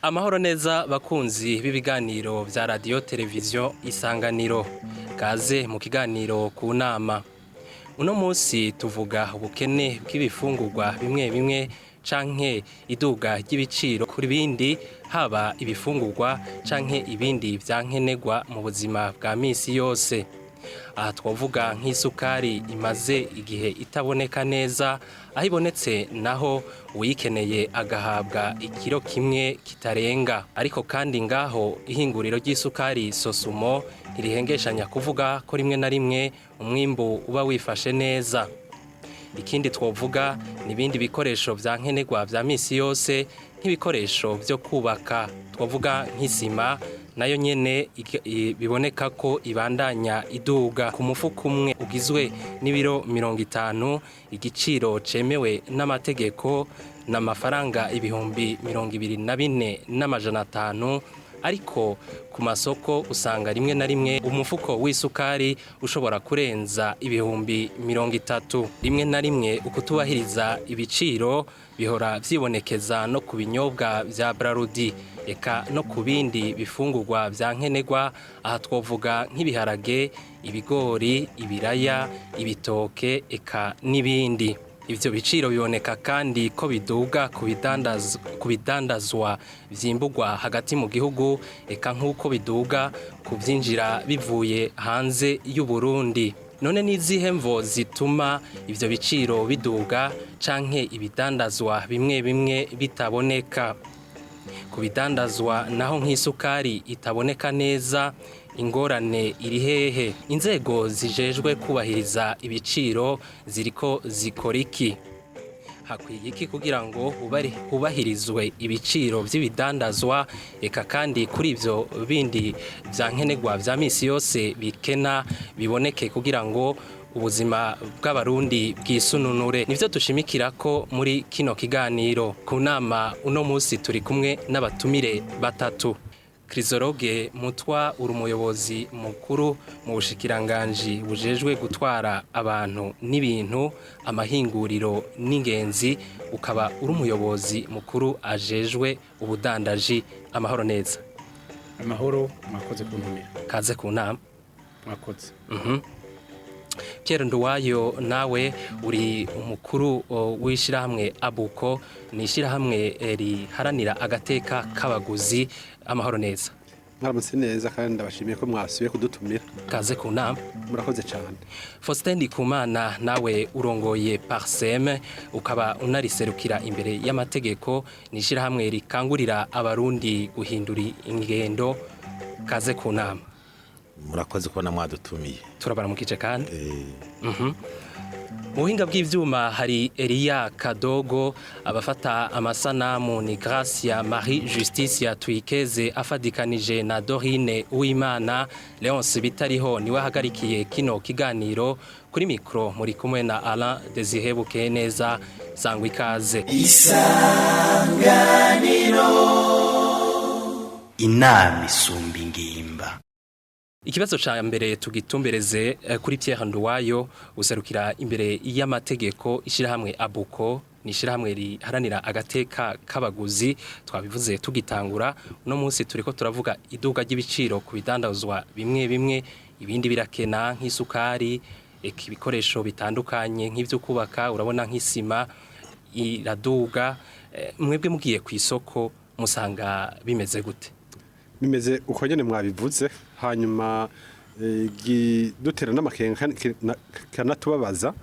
Amahoro neza bakunzi b'ibiganiro vya radio televiziyo Isanganiro. Kaze mu kiganiro ku nama. Uno munsi tuvuga ubukene bw'ibifungurwa bimwe bimwe canke iduga ry'ibiciro kuri bindi, haba ibifungurwa canke ibindi vya nkenerwa mu buzima bwa misi yose. Aha twovuga nk'isukari imaze igihe itaboneka neza, aho ibonetse naho uwuyikeneye agahabwa ikiro kimwe kitarenga. Ariko kandi ngaho ihinguriro ry'isukari SOSUMO ntirihengeshanya kuvuga ko rimwe na rimwe umwimbu uba wifashe neza. Ikindi twovuga n'ibindi bikoresho vya nkenerwa vya misi yose, nk'ibikoresho vyo kubaka, twovuga nk'isima, nayo nyene biboneka ko ibandanya iduga. Ku mufuko umwe ugizwe n'ibiro 50, igiciro cemewe n'amategeko n'amafaranga ibihumbi 24,500, ariko ku masoko usanga rimwe na rimwe umufuko w'isukari ushobora kurenza ibihumbi 30. Rimwe na rimwe ukutubahiriza ibiciro bihora vyibonekeza no ku binyobwa vya Brarudi, eka no ku bindi bifungurwa vya nkenerwa. Aha twovuga nk'ibiharage, ibigori, ibiraya, ibitoke, eka n'ibindi. Ivyo biciro biboneka kandi ko biduga ku bidandazwa vyimburwa hagati mu gihugu, eka nk'uko biduga ku vyinjira bivuye hanze y'u Burundi. None n'izihe mvo zituma ivyo biciro biduga canke ibidandazwa bimwe bimwe bitaboneka? Ku bidandazwa naho nk'isukari itaboneka neza, ingorane iri hehe? Inzego zijejwe kubahiriza ibiciro ziriko zikora iki? Hakwiye iki kugira ngo hubahirizwe ibiciro vy'ibidandazwa, eka kandi kuri ivyo bindi vya nkenerwa vya misi yose bikena biboneke kugira ngo ubuzima bw'abarundi bwisununure? Nivyo dushimikira ko muri kino kiganiro. Ku nama uno munsi turi kumwe n'abatumire batatu. Krizoroge Mutwa, uri umuyobozi mukuru mu bushikiranganji bujejwe gutwara abantu n'ibintu, amahinguriro n'ingenzi, ukaba uri umuyobozi mukuru ajejwe ubudandaji. Amahoro neza. Amahoro, mwakoze kuntumira. Kaze ku nama. Mwakoze. Pierre Nduwayo, nawe uri umukuru w'ishirahamwe ahabwa, ni ishirahamwe riharanira agateka k'abaguzi. Amahoro neza. Mwaramutse neza kandi ndabashimiye ko mwasubiye kudutumira. Kaze ku nama. Murakoze cyane. Faustin Ndikumana, nawe urongoye Parsem, ukaba unariserukira imbere y'amategeko, ni ishirahamwe rikangurira abarundi guhindura ingendo. Kaze ku nama. Murakoze ko namwadutumiye. Turabaramukije kandi. Mu buhinga bw'ivyuma hari Elia Kadogo, abafata amasanamu ni Gracia Marie Justice Twikeze afadikanije na Dorine Uwimana. Leonce Bitariho niwe hagarikiye kino kiganiro. Kuri mikro muri kumwe na Alain Desire neza. Sangwa ikaze. Isanganiro. Inama isumba ingimba. Ikibazo ca mbere tugitumbereze kuri Pierre Nduwayo, userukira imbere y'amategeko ishirahamwe ahabwa, ni ishirahamwe riharanira agateka k'abaguzi. Twabivuze tugitangura, uno munsi turiko turavuga iduga ry'ibiciro ku bidandazwa bimwe bimwe, ibindi birakena nk'isukari, ibikoresho bitandukanye nk'ivyo kubaka, urabona nk'isima iraduga. Mwebwe mugiye ku isoko musanga bimeze gute? Bimeze uko nyene mwabivuze, hanyuma dutera n'amakenga kanatubabaza.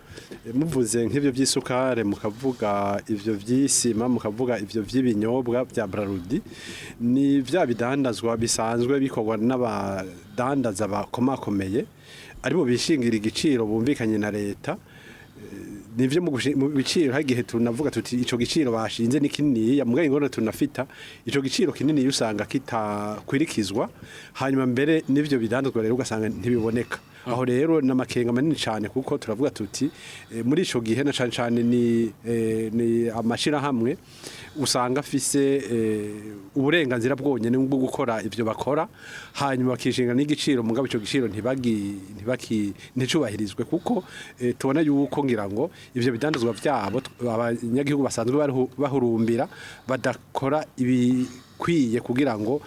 Muvuze nk'ivyo vy'isukari, mukavuga ivyo vy'isima, mukavuga ivyo vy'ibinyobwa vya Brarudi, ni vya bidandazwa bisanzwe bikorwa n'abadandaza bakomakomeye, aribo bishingira igiciro bumvikanye na leta. Nivyo mu biciro hagihe tunavuga tuti ico giciro bashinze ni kinini, mugaye ngone tunafita ico giciro kinini usanga kitakwirikizwa, hanyuma mbere n'ivyo bidandazwa rero ugasanga ntibiboneka. Aho rero n'amakenga manini cyane, kuko turavuga tuti muri ico gihe na cyane ni amashira hamwe usanga afise uburenganzira bwonyene bwo gukora ivyo bakora, hanyuma bakishinga n'igiciro, mugabo ico giciro nticubahirizwe, kuko tubona yuko ngira ngo ivyo bidandazwa vyabo abanyagihugu basanzwe bahurumbira badakora ibikwiye kugira ngo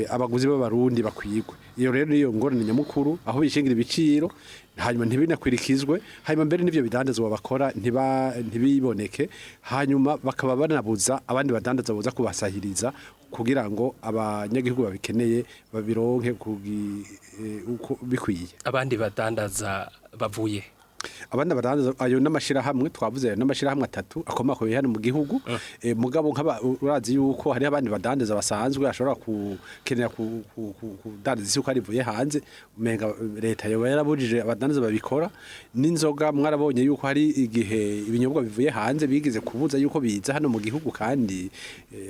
abaguzi b'abarundi bakwigwe. Iyo rero niyo ngorane nyamukuru aho bishingira ibiciro hanyuma ntibinakwirikizwe hanyuma mbere n'ivyo bidandazwa bakora ntibiboneke hanyuma bakaba banabuza abandi badandaza boza kubasahiriza kugira ngo abanyagihugu babikeneye babironke bikwiye. Abandi badandaza bavuye abandi badandaza ayo n'amashirahamwe twavuze ayo n'amashirahamwe 3 akomakomeye hano mu gihugu mugabo urazi yuko hari abandi badandaza basanzwe ashobora kukenera kudandaza isukari ivuye hanze umenga leta yo yarabujije abadandaza babikora n'inzoga mwarabonye yuko hari igihe ibinyobwa bivuye hanze bigize kubuza yuko biza hano mu gihugu kandi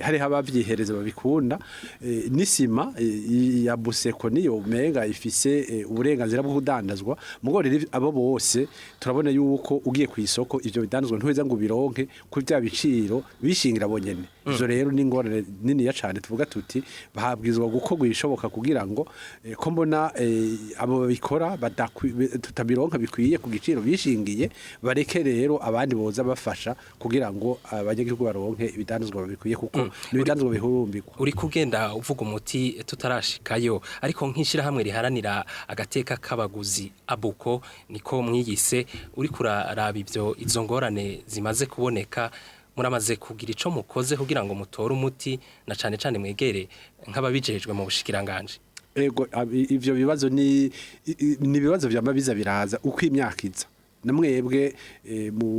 hari abavyihereza babikunda n'isima ya buseko niyo umenga ifise uburenganzira bwo kudandazwa mugo rero abo bose turabona yuko ugiye ku isoko ivyo bidandazwa ntuweza ngo bironke ku bya biciro bishingira bonyene ivyo rero ni ngorane nini ya cane tuvuga tuti bahabwizwa gukorwa ishoboka kugira ngo ko mbona abo babikora tutabironka bikwiye ku giciro bishingiye bareke rero abandi boza bafasha kugira ngo abanyagihugu baronke ibidandazwa babikwiye kuko n'ibidandazwa bihurumbirwa. Uri kugenda uvuga umuti tutarashikayo ariko nk'ishira hamwe riharanira agateka k'abaguzi abuko niko mwiyise uri kuraraba ivyo izo ngorane zimaze kuboneka muramaze kugira ico mukoze kugira ngo mutore umuti na cane cane mwegere nk'ababijejwe mu bushikiranganje. Ego ivyo bibazo ni bibazo vyamabiza biraza uko imyaka iza namwebwe mu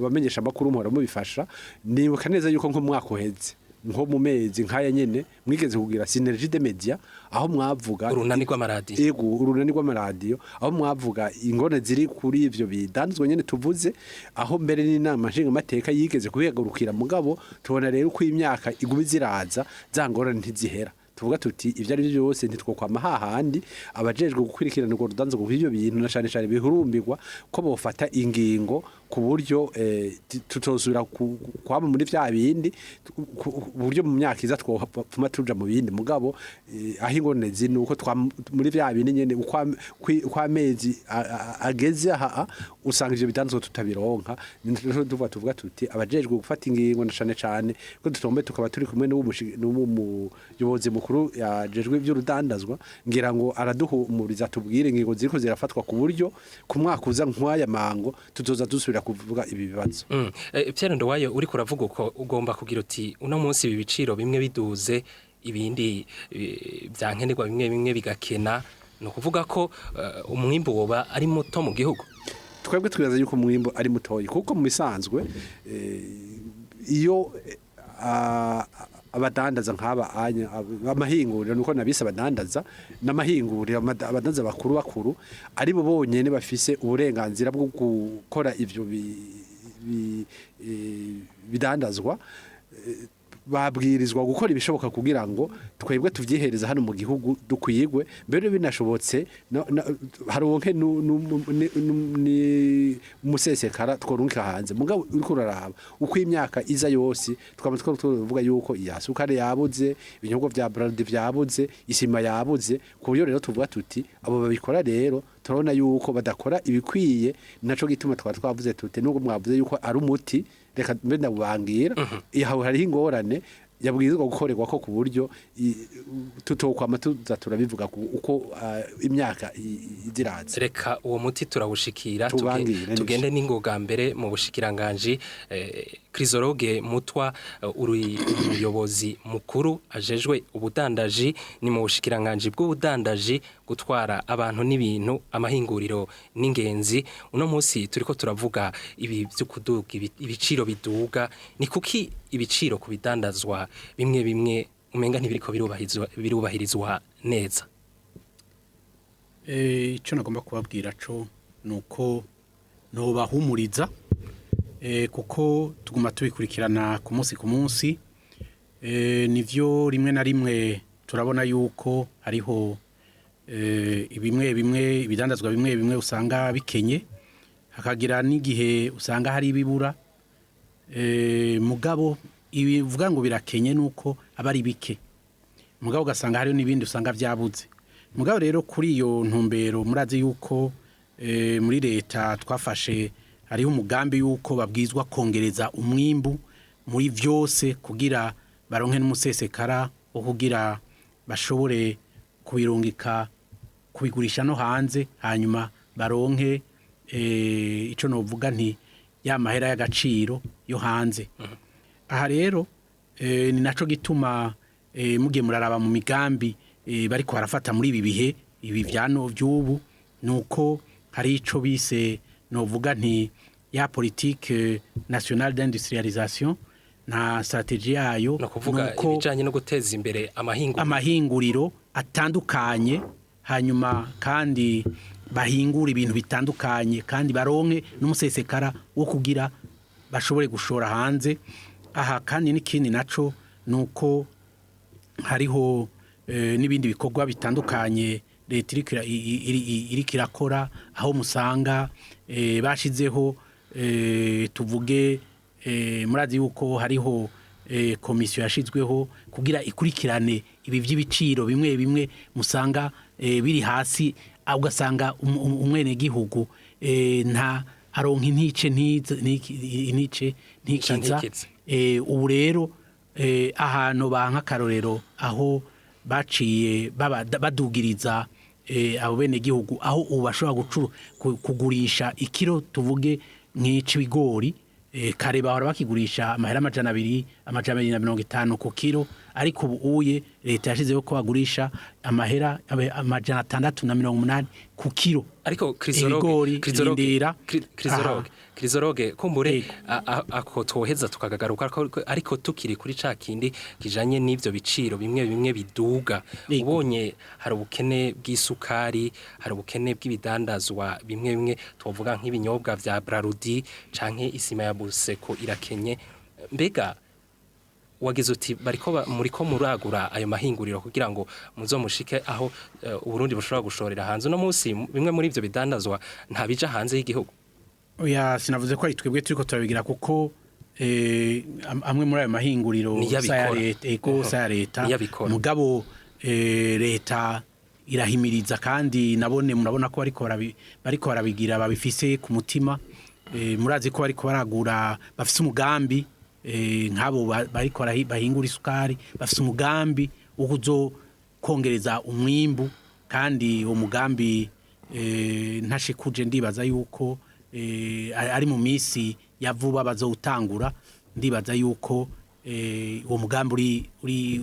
bamenyesha makuru mpora mubifasha nibuka neza yuko nko mwaka uheze nko mu mezi nkaya nyene mwigeze kugira synergie de media aho mwavuga urunani rw'amaradiyo yego urunani rw'amaradiyo aho mwavuga ingone ziri kuri ivyo bidanzwe nyene tuvuze aho mbere n'inama nshinga mateka yigeze kubegurukira mugabo tubona rero uko imyaka igumi ziraza zangorane ntizihera tuvuga tuti ivyo ari byo byose ntitwokwama hahandi abajejwe gukurikirana urwo rudanzo ku byo bintu na cane cane bihurumbirwa ko bofata ingingo ku buryo tutosubira kwama muri vya bindi buryo mu myaka iza twopfuma tuja mu bindi mugabo aho ingorane zini uko muri vya bindi nyene kwa mezi ageze aha usanga ivyo bidanzwe tutabironka tuvuga tuti abajejwe gufata ingingo na cane cane ko dutombe tukaba turi kumwe n'umuyobozi mukuru yajejwe ivy'urudandazwa ngira ngo araduhumuriza tubwire ingingo ziriko zirafatwa ku buryo ku mwaka uza nkwaya mango tuzoza dusubira kuvuga ibi bibazo. Pierre Ndowayo uri kuravuga uko ugomba kugira uti uno munsi ibi biciro bimwe biduze ibindi byankenerwa bimwe bigakena no kuvuga ko umwimbu woba ari muto mu gihugu. Twebwe twibaza yuko umwimbu ari mutoyi kuko mu bisanzwe iyo abadandaza nk'aba amahinguriro nuko nabise abadandaza n'amahinguriro abadandaza bakuru ari bo bonyene bafise uburenganzira bwo gukora ivyo bidandazwa babwirizwa gukora ibishoboka kugira ngo twebwe tuvyihereza hano mu gihugu dukwigwe mbere binashobotse haronke umusesekara tworunka hanze mugabo uriko uraraba uko imyaka iza yose twamaze tuvuga yuko iyasukari yabuze ibinyobwa vya brand vyabuze isima yabuze ku buryo rero tuvuga tuti abo babikora rero turabona yuko badakora ibikwiye naco gituma twavuze tute nubwo mwavuze yuko ari umuti reka mbe ndabubangira ihawe hari ingorane yabwirizwa gukorerwa ko ku buryo tutokwama turabivuga uko imyaka iziraza. Reka uwo muti turawushikira tugende n'ingoga mbere mu bushikiranganje Chrysologue Mutwa umuyobozi mukuru ajejwe ubudandaji ni mu bushikiranganje bw'ubudandaji gutwara abantu n'ibintu amahinguriro n'ingenzi uno munsi turiko turavuga ibi byo kuduga ibiciro biduga ni kuki ibiciro kubidandazwa bimwe umenga ntibiriko birubahirizwa neza. Ico nagomba kubabwira co nuko no bahumuriza kuko tuguma tubikurikirana ku munsi nivyo rimwe na rimwe turabona yuko hariho bimwe ibidandazwa bimwe usanga bikenye hakagira n'igihe usanga hari ibibura mugabo ibivuga ngo birakenye nuko abari bike mugabo ugasanga hariho n'ibindi usanga byabuze mugabo rero kuri iyo ntumbero murazi yuko muri leta twafashe hariho umugambi yuko babwizwa kongereza umwimbu muri vyose kugira baronke n'umusesekara wo kugira bashobore kubirungika kubigurisha no hanze hanyuma baronke ico novuga nti ya mahera y'agaciro yo hanze. Aha rero ni naco gituma mugiye muraraba mu migambi bariko barafata muri ibi bihe ibi vyano vy'ubu nuko hari ico bise novuga nti ya politique nationale d'industrialisation na strategie yayo no kuvuga ibijanye no guteza imbere amahinguriro atandukanye hanyuma kandi bahingura ibintu bitandukanye kandi baronke n'umusesekara wo kugira bashobore gushora hanze. Aha kandi n'ikindi naco nuko hariho n'ibindi bikorwa bitandukanye leta iriko irakora aho musanga bashizeho tuvuge murazi yuko hariho komisiyo yashizweho kugira ikurikirane ibi vy'ibiciro bimwe bimwe musanga biri hasi ugasanga umwene gihugu nta aronka ntikiza ubu rero ahantu banka karorero aho baciye badugiriza abo bene gihugu aho ubashobora kugurisha ikiro tuvuge nk'icibigori kare bahora bakigurisha amahera 200 250 ku kiro ariko ubu uye leta yashizeho ko bagurisha amahera 680 ku kiro. Ariko Krizoroge kumbure ako twoheza tukagagaruka ariko tukiri kuri ca kindi kijanye n'ivyo biciro bimwe bimwe biduga ubonye hari ubukene bw'isukari hari ubukene bw'ibidandazwa bimwe bimwe twovuga nk'ibinyobwa vya Brarudi canke isima ya Buseko irakenye mbega wagize uti muriko muragura ayo mahinguriro kugira ngo muzomushike aho Uburundi bushobora gushorera hanze no munsi bimwe muri ivyo bidandazwa nta bija hanze y'igihugu. Oya sinavuze ko ari twebwe turiko turabigira kuko amwe muri ayo mahinguriro sa leta mugabo leta irahimiriza kandi nabone murabona ko bariko barabigira babifise ku mutima murazi ko bariko baragura bafise umugambi nk'abo bariko bahingura isukari bafise umugambi wo kuzokongereza umwimbu kandi uwo mugambi ntashikuje ndibaza yuko ari mu misi ya vuba bazowutangura ndibaza yuko uwo mugambi uri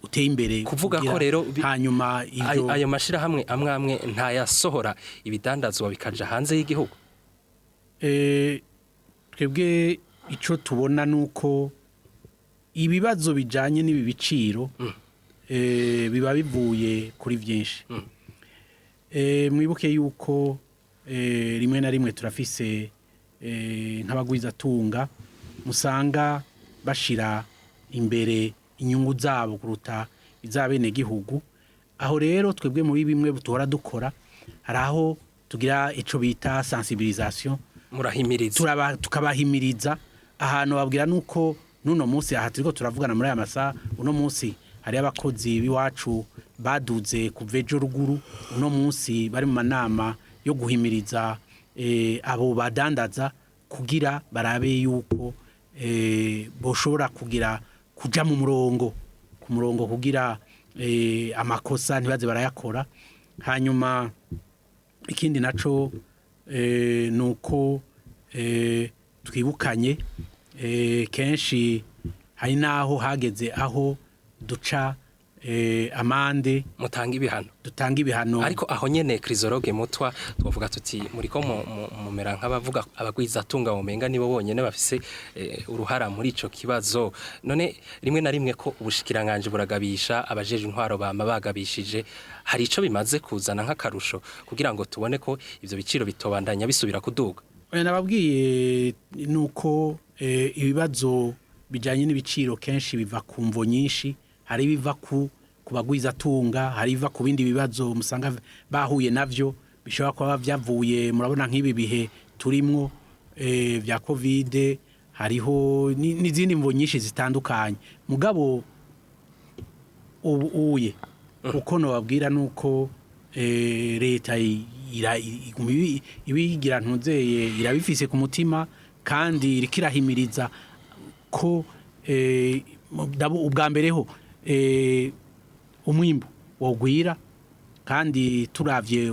uteye imbere kuvuga ko rero hanyuma ayo mashira hamwe amwe nta yasohora ibidandazwa bikaja hanze y'igihugu. Twebwe ico tubona nuko ibibazo bijanye n'ibi biciro biba bivuye kuri vyinshi. Mwibuke yuko rimwe na rimwe turafise nk'abagwiza tunga musanga bashira imbere inyungu zabo kuruta izabene gihugu. Aho rero twebwe muri bimwe butora dukora haraho tugira ico bita sensibilisation murahimiriza tukabahimiriza ahantu babwira nuko nuno munsi aha turiko turavugana muri aya masaha uno munsi hari abakozi biwacu baduze kuvejo ruguru uno munsi bari mu manama yo guhimiriza abo badandaza kugira barabe yuko boshobora kugira kuja mu murongo ku murongo kugira amakosa ntibaze barayakora. Hanyuma ikindi naco nuko twibukanye kenshi hari naho hageze aho duca amande dutanga ibihano ariko aho nyene Krizoroge mutwa twovuga tuti muriko mumera nk'abavuga abagwiza tunga umenga nibo bonyene bafise uruhara muri ico kibazo. None rimwe na rimwe ko ubushikiranganje buragabisha abajeje intwaro bama bagabishije hari ico bimaze kuzana nk'akarusho kugira ngo tubone ko ivyo biciro bitobandanya bisubira kuduga. Nababwiye nuko ibibazo bijanye n'ibiciro kenshi biva ku mvo nyinshi hari biva ku bagwiza tunga hari biva ku bindi bibazo musanga bahuye navyo bishobora kuba byavuye murabona nk'ibi bihe turimwo vya covid hariho n'izindi mvo nyinshi zitandukanye mugabo uye uko no babwira nuko leta ibigira ntunzeye irabifise ku mutima kandi irikirahimiriza ko ubwa mbere ho umwimbu wogwira kandi turavye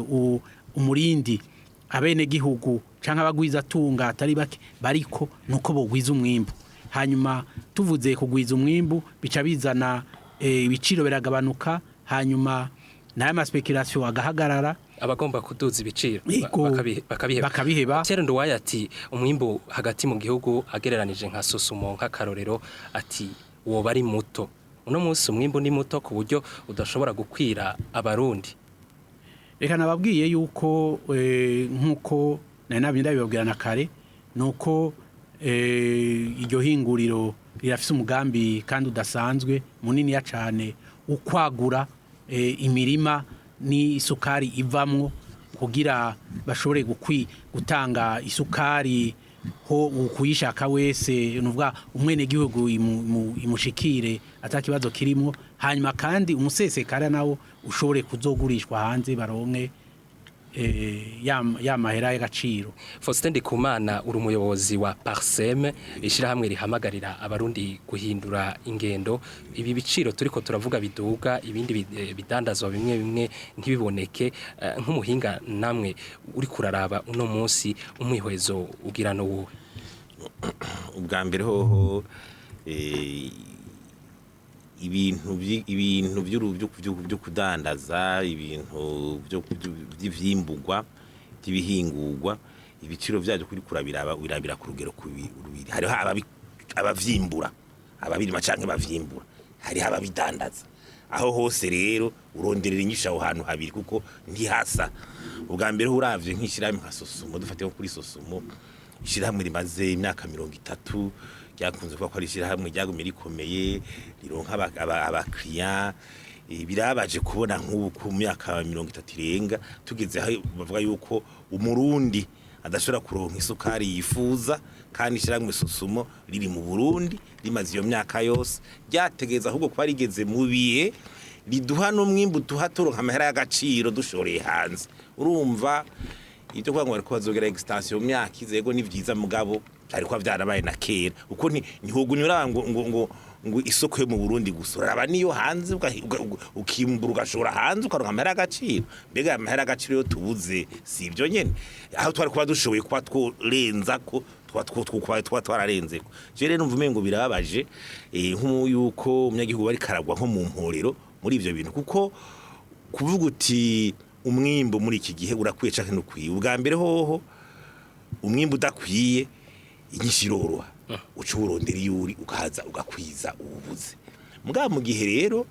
umurindi abene gihugu canke abagwiza tunga atari bake bariko nuko bogwiza umwimbu hanyuma tuvuze kugwiza umwimbu bica bizana ibiciro biragabanuka hanyuma nayo maspekulation agahagarara abagomba kuduza ibiciro bakabiheba Thierry Nduwaye ati umwimbu hagati mu gihugu agereranije nka SOSUMO nk'akarorero ati woba ari muto uno munsi umwimbu ni muto ku buryo udashobora gukwira abarundi reka nababwiye yuko nkuko nari ndabibabwira na kare nuko iryo hinguriro rirafise umugambi kandi udasanzwe munini ya cane ukwagura imirima ni isukari ivamwo kugira bashobore gutanga isukari ho ukuyishaka wese nuvuga umwene gihugu imushikire atakibazo kirimo hanyuma kandi umusesekara nawo ushobore kuzogurishwa hanze baronke ya mahera y'agaciro. Faustin Ndikumana uri umuyobozi wa Parsem ishirahamwe rihamagarira abarundi guhindura ingendo ibi biciro turiko turavuga biduga ibindi bidandazwa bimwe bimwe ntibiboneke nk'umuhinga namwe uri kuraraba uno munsi umwihwezo ugira no wowe ubwa mbere hoho ibintu byo kudandaza ibintu by'ivyimburwa by'ibihingurwa ibiciro byaje kuri kurabira ku rugero kubiri hariho abavyimbura ababirima canke bavyimbura hariho ababidandaza aho hose rero uronderera inyisha aho hantu habiri kuko ntihasa ubwa mbere uravye nk'ishirahamwe nka SOSUMO dufatiye kuri SOSUMO ishirahamwe rimaze imyaka 30 ryakunze kuba ari ishirahamwe ryagumye rikomeye rironka abakiriya birabaje kubona nk'ubu ku myaka 30 irenga tugeze aho bavuga yuko umurundi adashobora kuronka isukari yifuza kandi ishirahamwe SOSUMO riri mu Burundi rimaze iyo myaka yose ryategeza ahubwo kuba rigeze mu bihe riduha n'umwimbu tuhaturonka amahera y'agaciro dushoreye hanze urumva ibyo kuvuga ngo ariko bazogera extension mu myaka izego ni vyiza mugabo ariko vyarabaye na kera uko ntihugunyura ngo isoko yo mu Burundi gusura aba niyo hanze ukimbura ugashora hanze ukaronka amahera y'agaciro mbega amahera y'agaciro yo tubuze si ibyo nyene aho twari kuba dushoboye kuba tworenza ko twararenze ko je rero numva umengo birababaje nk'uyuko umunyagihugu bari karagwa nko mu mporero muri ivyo bintu kuko kuvuga uti umwimbu muri iki gihe urakwiye canke nukwiye ubwa mbere hoho umwimbu udakwiye inyishiroroha uca urondera yuri ukaza ugakwiza ububuze mugabo mu gihe rero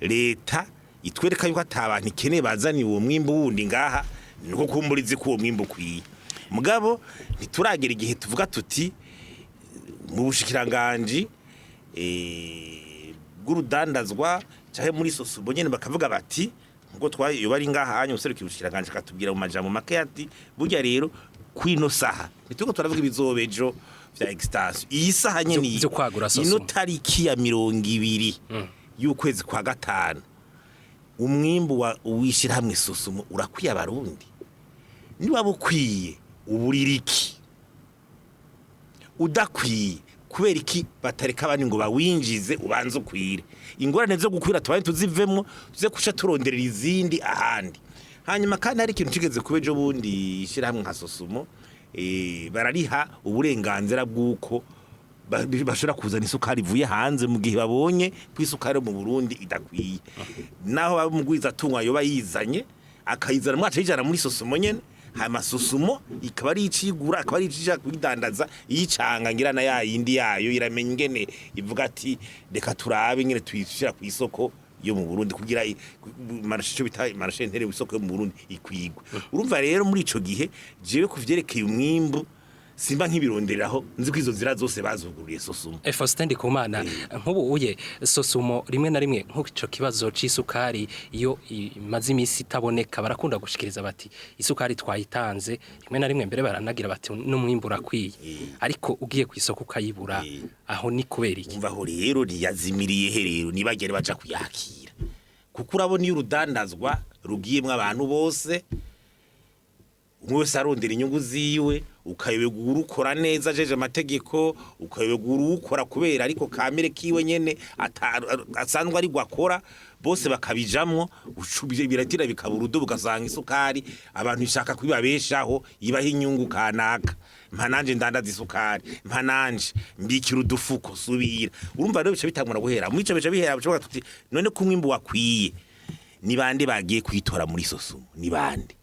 leta itwereka yuko atabantu ikeneye bazaniye uwo mwimbu wundi ngaha niko kumburize ko uwo mwimbu ukwiye mugabo ntituragera igihe tuvuga tuti mu bushikiranganje bw'urudandazwa cyahe muri SOSUMO nyene bakavuga bati ngo twayo bari ngaha hanya userukira ubushikiranganje katubwira mu majambo make ati burya rero kwino saha nituko turavuga ibizobejo vya extension iyi saha nyene ino tariki ya 20 y'ukwezi kwa gatanu umwimbu wishira hamwe SOSUMO urakwiye abarundi niba bukwiye ubuririki udakwiye kubera iki batareka abandi ngo bawinjize ubanze ukwire ingorane zo gukwira tubane tuzivemo tuze kusha turonderera izindi ahandi hanyuma kandi hari ikintu kigeze kubejo bundi ishira hamwe nka SOSUMO barariha uburenganzira bw'uko bashobora kuzana isukari ivuye hanze mu gihe babonye kwisukari mu Burundi idakwiye naho abamugwiza tunywa yo bayizanye akayizana mwaca yijana muri SOSUMO nyene hama SOSUMO ikaba ari icigura akaba ari icishaka kuyidandaza yicanga ngira na yindi yayo iramenya ingene ivuga ati reka turabe ngene tuyishira ku isoko yo mu Burundi kugira marashe bita marashe ntere isoko yo mu Burundi ikwigwa urumva rero muri ico gihe jewe kuvyerekeye umwimbu simba nk'ibironderaho nzi ko izo zira zose bazuguriye SOSUMO Faustin Ndikumana nk'ubu uye SOSUMO rimwe na rimwe nk'ico kibazo c'isukari iyo imaze imisi itaboneka barakunda gushikiriza bati isukari twayitanze rimwe na rimwe mbere baranagira bati n'umwimbu urakwiye ariko ugiye ku isoko ukayibura aho ni kubera iki umva ho rero ntiyazimiriye herero nibagere baja kuyakira kuko urabona iyo urudandazwa rugiyemwe abantu bose umwe wese arondera inyungu ziwe ukayobegura urukora neza ajeje amategeko ukayobegura urukora kubera ariko kamere kiwe nyene asanzwe ari gwakora bose bakabijamwo biratira bikabura udo bugasanga isukari abantu ishaka kwibabeshaho ibaho inyungu kanaka mpananje ndandaza isukari mpananje mbikira udufuko subira urumva rero bica bitangura guhera muri ico bica bihera bishobora tuti none ko umwimbu wakwiye ni bande bagiye kwitora muri SOSUMO ni bande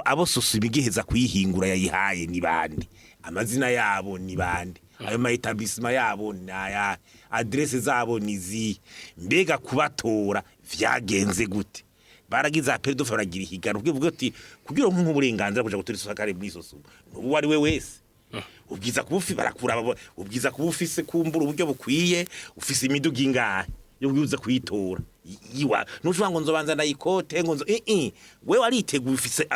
abo SOSUMO igiheza kuyihingura yayihaye ni bande amazina yabo ni bande ayo mayitabisima yabo naya adresse zabo nizi mbega kubatora vyagenze gute baragize apel dofa baragira higano kuvuga ati kugira nk'uburenganzira kuja gutora isukari muri SOSUMO ubu ari we wese ubwiza kubufi barakura ubwiza kubufise kumbura uburyo bukwiye ufise imiduga ingahe yo kuza kuyitora yiwa nushobora ngo nzobanza ndayikote ngo we wariteguye ufise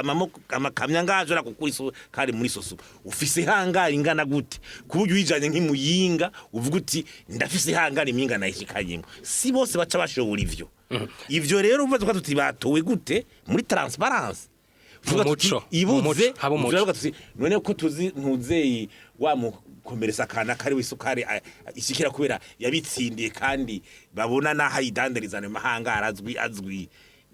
amakamya ngaje ra kukuriso kare muri SOSUMO ufise hangari ingana gute kuburyo uyijanye nk'imuyinga uvuga uti ndafise hangari iminga nayishikanyemo si bose baca bashobora ivyo rero uvuze ko tuti batowe gute muri transparence umuco ibuze none ko tuzi ntuzeyi wa mukomeresa kana kari wisukari ishikira kubera yabitsindiye kandi babona naho yidandarizana mahanga azwi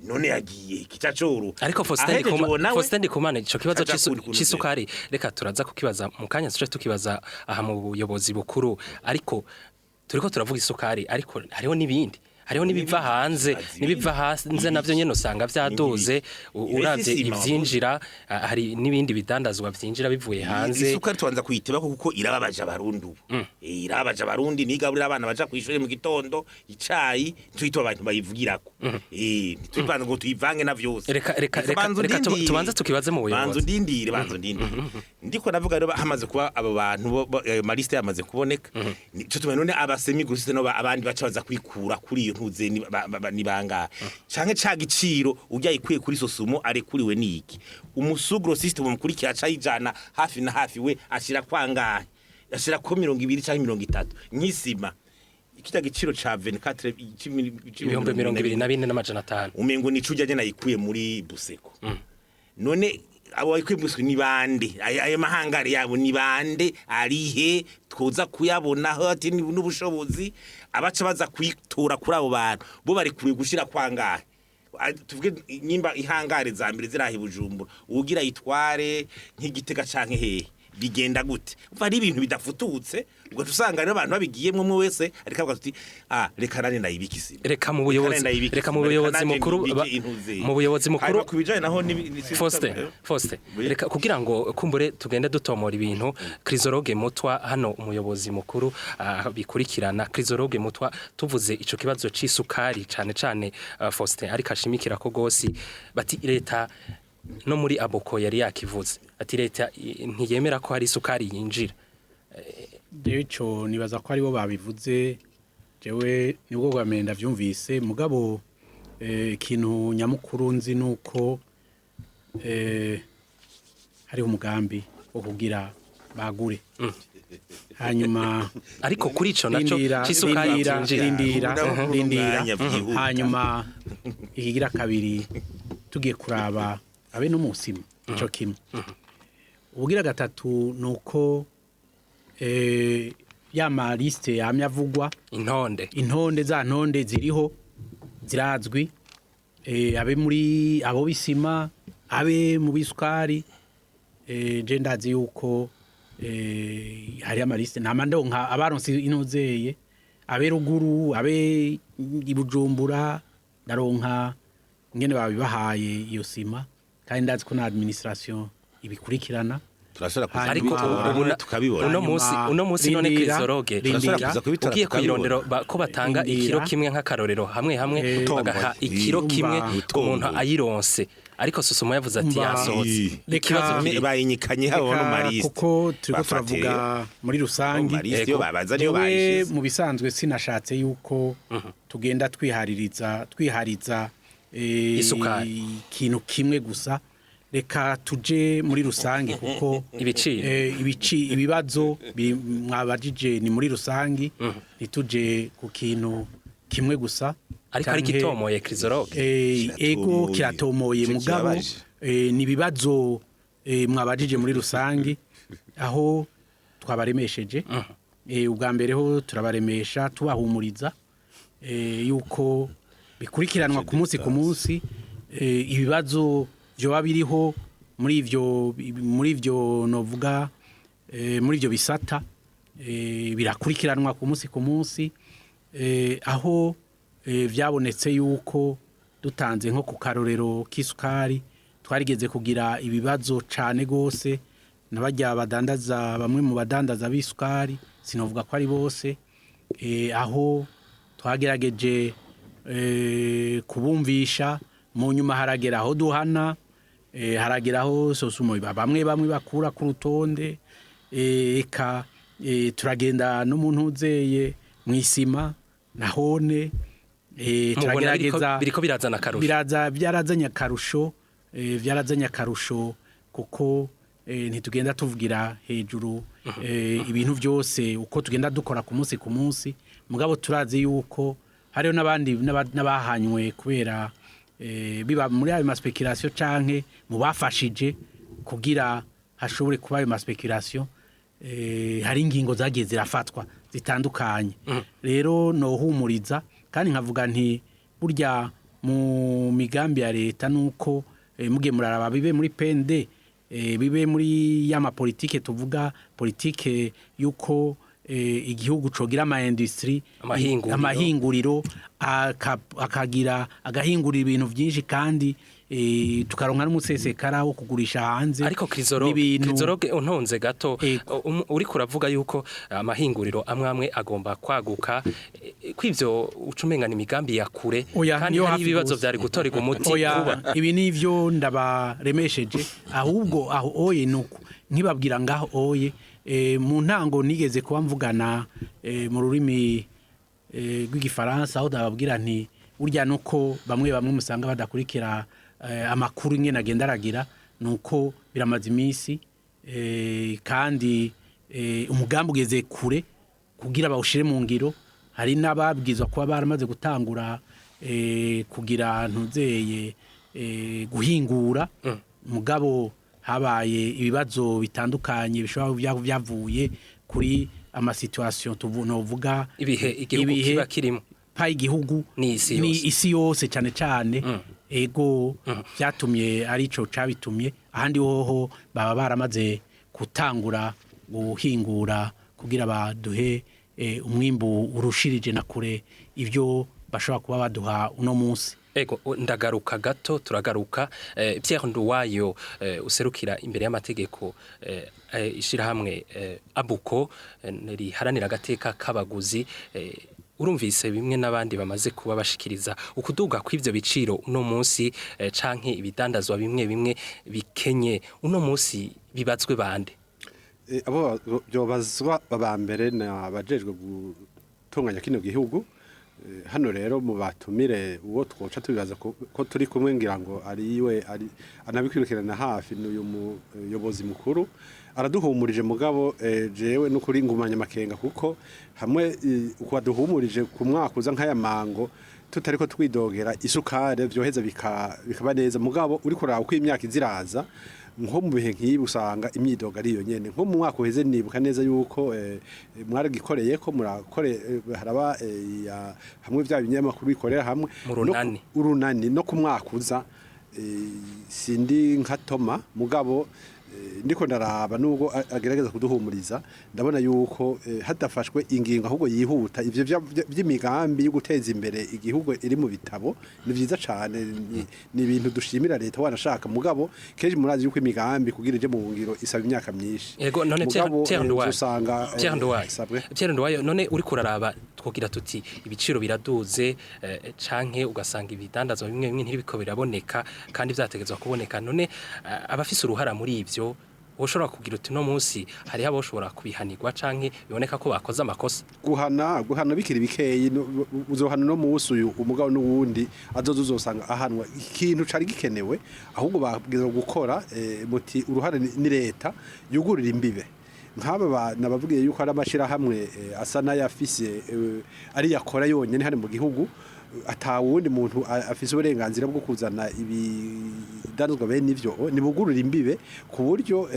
none yagiye kicacoro ariko Faustin Ndikumana ico kibazo c'isukari reka turaza kukibaza mu kanya tuje tukibaza aha mu buyobozi bukuru ariko turiko turavuga isukari ariko hariho nibindi hariho nibiva hanze navyo nyene usanga vyadoze uravye ivyinjira hari nibindi bidandazwa vyinjira bivuye hanze isukari twanza kuyiteba kuko irababaje abarundi irababaje abarundi nigaburira abana baja kwishuri mu gitondo icayi twito abantu bayivugirako twibanza ngo tuyivange na vyose reka tubanza tukibaze mu buyobozi banzo ndindire ndiko navuga rero hamaze kuba abo bantu maliste yamaze kuboneka cyo tumenye none abasemi gusise no abandi baca baza kwikura kuri ntuze nibanga canke ca giciro ujya ikwiye kuri SOSUMO arekuriwe niki umusugro system mukurikira cayijana hafi na hafi we ashira kwangahe ashira ko 20 canke 30 nk'isima ikita giciro ca 24 24,500 umengo ni cujya jena ikwiye muri buseko none abo bakwibwiswe ni bande ayo mahangari yabo ni bande arihe twoza kuyabonaho ati n'ubushobozi abaca baza kwitura kuri abo bantu bo bari kuri gushira kwangahe tuvuge nyimba ihangare za mbere zirahi Bujumbura ugira yitware nk'igitega canke hehe bigenda gute ari ibintu bidafututse ubwo tusanga rero abantu babigiyemwe umwe wese ariko avuga ati reka nane ndayibikisi reka mu buyobozi mukuru kubijanye naho Faustin reka kugira ngo kumbure tugende dutomora ibintu Chrysologue Mutwa hano umuyobozi mukuru bikurikirana Chrysologue Mutwa tuvuze ico kibazo c'isukari cane Faustin ariko ashimikira ko gosi bati leta no muri aboko yari yakivuze ati leta ntiyemera ko hari isukari yinjira deco nibaza ko aribo babivuze jewe nibwo gwamenda vyumvise mugabo ikintu nyamukuru nzi nuko hari umugambi wo kugira bagure hanyuma ariko kuri ico naco c'isukari rindira hanyuma ikigira kabiri tugiye kuraba abe no musima ico kimwe ubugira gatatu nuko ya liste yamyavugwa intonde za ntonde ziriho zirazwi abe muri abo bisima abe mu bisukari je ndazi yuko hari amaliste namandonka abaronse inozeye abe ruguru abe ibujumbura ndaronka ngene babibahaye iyo sima kandi ndazi ko na administration ibikurikirana ariko uno musi none Chrysologue ugiye kwirondero ko batanga ikiro kimwe nk'akarorero hamwe bagaha ikiro kimwe umuntu ayironse ariko SOSUMO yavuze ati yasohotse ikibazo bayinyikanye habo no mariste kuko turiko turavuga muri rusangi mu bisanzwe sinashatse yuko tugenda twihariza ikintu kimwe gusa reka tuje muri rusangi kuko ibibazo mwabajije ni muri rusangi nituje ku kintu kimwe gusa ariko ari gitomoye Chrysologue ego kiratomoye mugabo ni bibazo mwabajije muri rusangi aho twabaremesheje ubwa mbere ho turabaremesha tubahumuriza yuko bikurikiranwa ku munsi ibibazo byoba biriho muri ivyo novuga muri ivyo bisata birakurikiranwa ku munsi aho vyabonetse yuko dutanze nko ku karorero k'isukari twarigeze kugira ibibazo cane gose n'abajya badandaza bamwe mu badandaza b'isukari sinovuga ko ari bose aho twagerageje kubumvisha mu nyuma haragera aho duhana harageraho SOSUMO bamwe bakura ku rutonde eka turagenda no mu ntuzeye mu isima nahone turagerageza biriko birazana akarusho byarazanye akarusho kuko ntitugenda tuvugira hejuru ibintu byose uko tugenda dukora ku munsi mugabo turazi yuko hariho n'abandi n'abahanywe kubera biba muri ayo maspekulation canke mu bafashije kugira hashobore kuba ayo maspekulation hari ingingo zagiye zirafatwa zitandukanye rero no humuriza kandi nkavuga nti burya mu migambi ya leta nuko mugiye muraraba bibe muri PND bibe muri yama politike tuvuga politike yuko igihugu cogira industry amahinguriro agahingurira ibintu byinshi kandi tukaronka n'umusesekara wo kugurisha hanze ariko Krizoroge untonze gato uri kuravuga yuko amahinguriro amwe agomba kwaguka kw'ivyo ucumengana imigambi ya kure kandi hari ibibazo byari gutorega umuti kuba ibi nivyo ndabaremesheje ahubwo aho oye nuko nkibabwira ngaho oye mu ntango nigeze kuba mvugana mu rurimi rw'igifaransa aho ndababwira nti burya nuko bamwe musanga badakurikira amakuru ingene agenda aragira nuko biramaze imisi kandi umugambi ugeze kure kugira bawushire mu ngiro hari n'ababwizwa kuba baramaze gutangura kugira ntuzeye guhingura mugabo habaye ibibazo bitandukanye bishobora byavuye kuri amasituation tuvuga ibihe igihugu kiba kirimo pa igihugu ni isi yose cyane ego byatumye arico cabitumye ahandi hoho baba baramaze gutangura guhingura kugira baduhe umwimbu urushirije na kure ibyo bashobora kuba baduha uno munsi. Ego ndagaruka gato turagaruka Pierre Nduwayo userukira imbere y'amategeko ishirahamwe abuko riharanira agateka k'abaguzi urumvise bimwe n'abandi bamaze kuba bashikiriza ukuduga kw'ivyo biciro uno munsi canke ibidandazwa bimwe bikenye uno munsi bibazwe bande abo byobazwa babambere na bajejwe gutunganya kino gihugu hano rero mu batumire uwo twoca tubibaza ko turi kumwe ngira ngo ariwe anabikwirukirana hafi n'uyu muyobozi mukuru araduhumurije mugabo jewe no kuri ngumanya makenga kuko hamwe ukwaduhumurije ku mwaka uza nk'aya mango tutariko twidogera isukari byoheza bikaba neza mugabo uri kuraba uko imyaka iziraza nko mu bihe nk'ibi usanga imyidoga ari yo nyene nko mu mwaka uheze nibuka neza yuko mwaragikoreye ko murakore haraba hamwe vya binyamakuru bikorera hamwe urunani no ku mwaka uza sindi nka Toma mugabo ndiko ndaraba nubwo agerageza kuduhumuriza ndabona yuko hadafashwe ingingo ahubwo yihuta ivyo by'imigambi yo guteza imbere igihugu iri mu bitabo ni vyiza cyane ni ibintu dushimira leta wanashaka mugabo keje murazi yuko imigambi kugira ije mu ngiro isaba imyaka myinshi yego none Pierre Nduwayo none uri kuraraba twogira tuti ibiciro biraduze canke ugasanga ibidandazwa bimwe ntibiko biraboneka kandi vyategezwa kuboneka none abafise uruhara muri ivyo ushobora kugira uti no munsi hari abo ushobora kubihanirwa canke biboneka ko bakoze amakosa guhana bikiri bikeyi uzohana no munsi uyu umugabo n'uwundi azozosanga ahanwa ikintu cari gikenewe ahubwo babwiza gukora muti uruhare ni leta yugurira imbibe nk'aba nabavugiye yuko ari amashira hamwe asa n'ayafise ari yakora yonyene hari mu gihugu atawundi muntu afise uburenganzira bwo kuzana ibidandazwa bene ivyo nibugurura imbibe ku buryo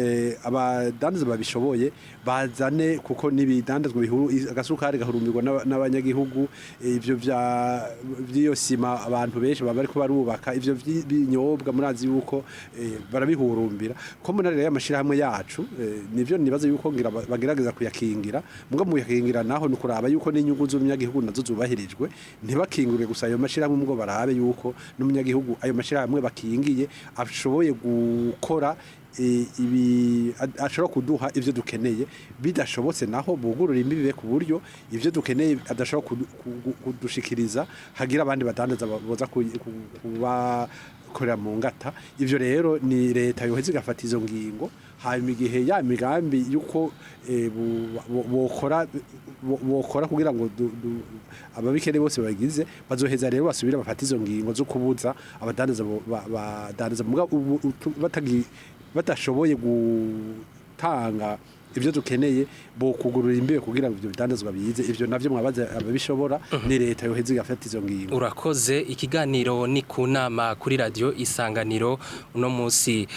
abadandaza babishoboye bazane kuko nibidandazwa agasukari gahurumbirwa n'abanyagihugu ivyo vy'iyo sima abantu benshi baba bariko barubaka ivyo binyobwa murazi yuko barabihurumbira ko muri rero y'amashirahamwe yacu nivyo nibaza yuko ngira bagerageza kuyakingira muga mu yakingira naho nukuraba yuko n'inyungu z'umunyagihugu nazo zubahirijwe ntibakingure gusa ayo mashirahamwe mugo barabe yuko n'umunyagihugu ayo mashirahamwe bakingiye ashoboye gukora ashobora kuduha ivyo dukeneye bidashobotse naho bugurura imbibe ku buryo ivyo dukeneye adashobora kudushikiriza hagira abandi badandaza boza kubakorera mu ngata ivyo rero ni leta yoheze igafata izo ngingo hanyuma igihe ya migambi yuko bokora kugira ngo ababikene bose bagize bazoheza rero basubira bafata izo ngingo zo kubuza abadandaza badandaza batashoboye gutanga ivyo dukeneye bo kugurura imbibe kugira ngo ivyo bidandazwa bize ivyo navyo mwabaza ababishobora ni leta yoheze igafata izo ngingo. Urakoze. Ikiganiro ni ku nama kuri radio Isanganiro uno munsi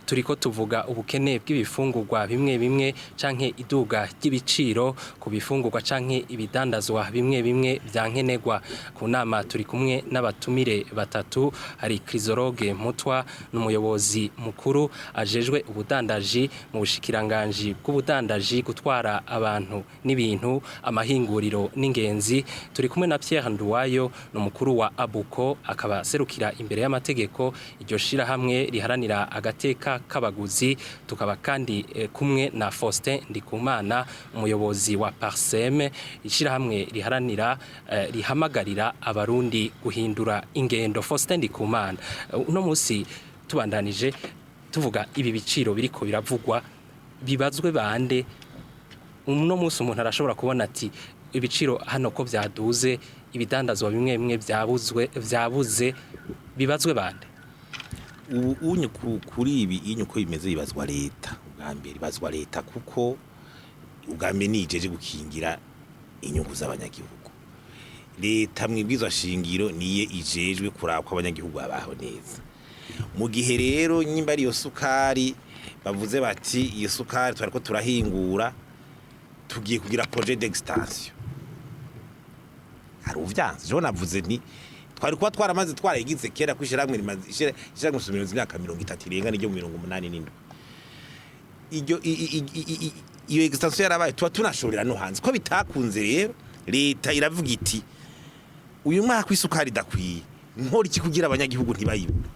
turiko tuvuga ubukene bw'ibifungurwa bimwe bimwe canke iduga ry'ibiciro ku bifungurwa canke ibidandazwa bimwe bimwe bya nkenerwa. Ku nama turi kumwe n'abatumire batatu, hari Crisologue Mutwa n'umuyobozi mukuru ajejwe ubudandaji mu bushikiranganje bw'ubudandaji gutwara abantu n'ibintu amahinguriro n'ingenzi. Turi kumwe na Pierre Nduwayo n'umukuru wa Abuko akaba serukira imbere y'amategeko iryo shira hamwe riharanira agateka kabaguzi. Tukaba kandi kumwe na Faustin Ndikumana umuyobozi wa Parseme ishira hamwe riharanira rihamagarira abarundi guhindura ingendo. Faustin Ndikumana, uno munsi tubandanije tuvuga ibi biciro biriko biravugwa bibazwe bande? Uno munsi umuntu arashobora kubona ati ibiciro hano ko byaduze ibidandazwa bimwe bimwe byabuze bibazwe bande? Unye kuri ibi inyuko bimeze bibazwa leta. Ubwambere bazwa leta kuko ubwambere nijeje gukingira inyungu z'abanyagihugu. Leta mwibwizwa shingiro niye ijejwe kuraba ko abanyagihugu babaho neza. Mu gihe rero nyimba ari yo sukari bavuze bati iyo sukari twariko turahingura tugiye kugira projet d'extension. Hari uvyanze jo navuze nti twari kuba twaramaze twarayigize kera kwishiramwe rimaze gusumira imyaka 30 irenga n'iryo 87. Iyo extension yarabaye tuba tunashorera no hanze ko bitakunze rero leta iravuga iti uyu mwaka kwisukari dakwiye nkora iki kugira abanyagihugu ntibayibure.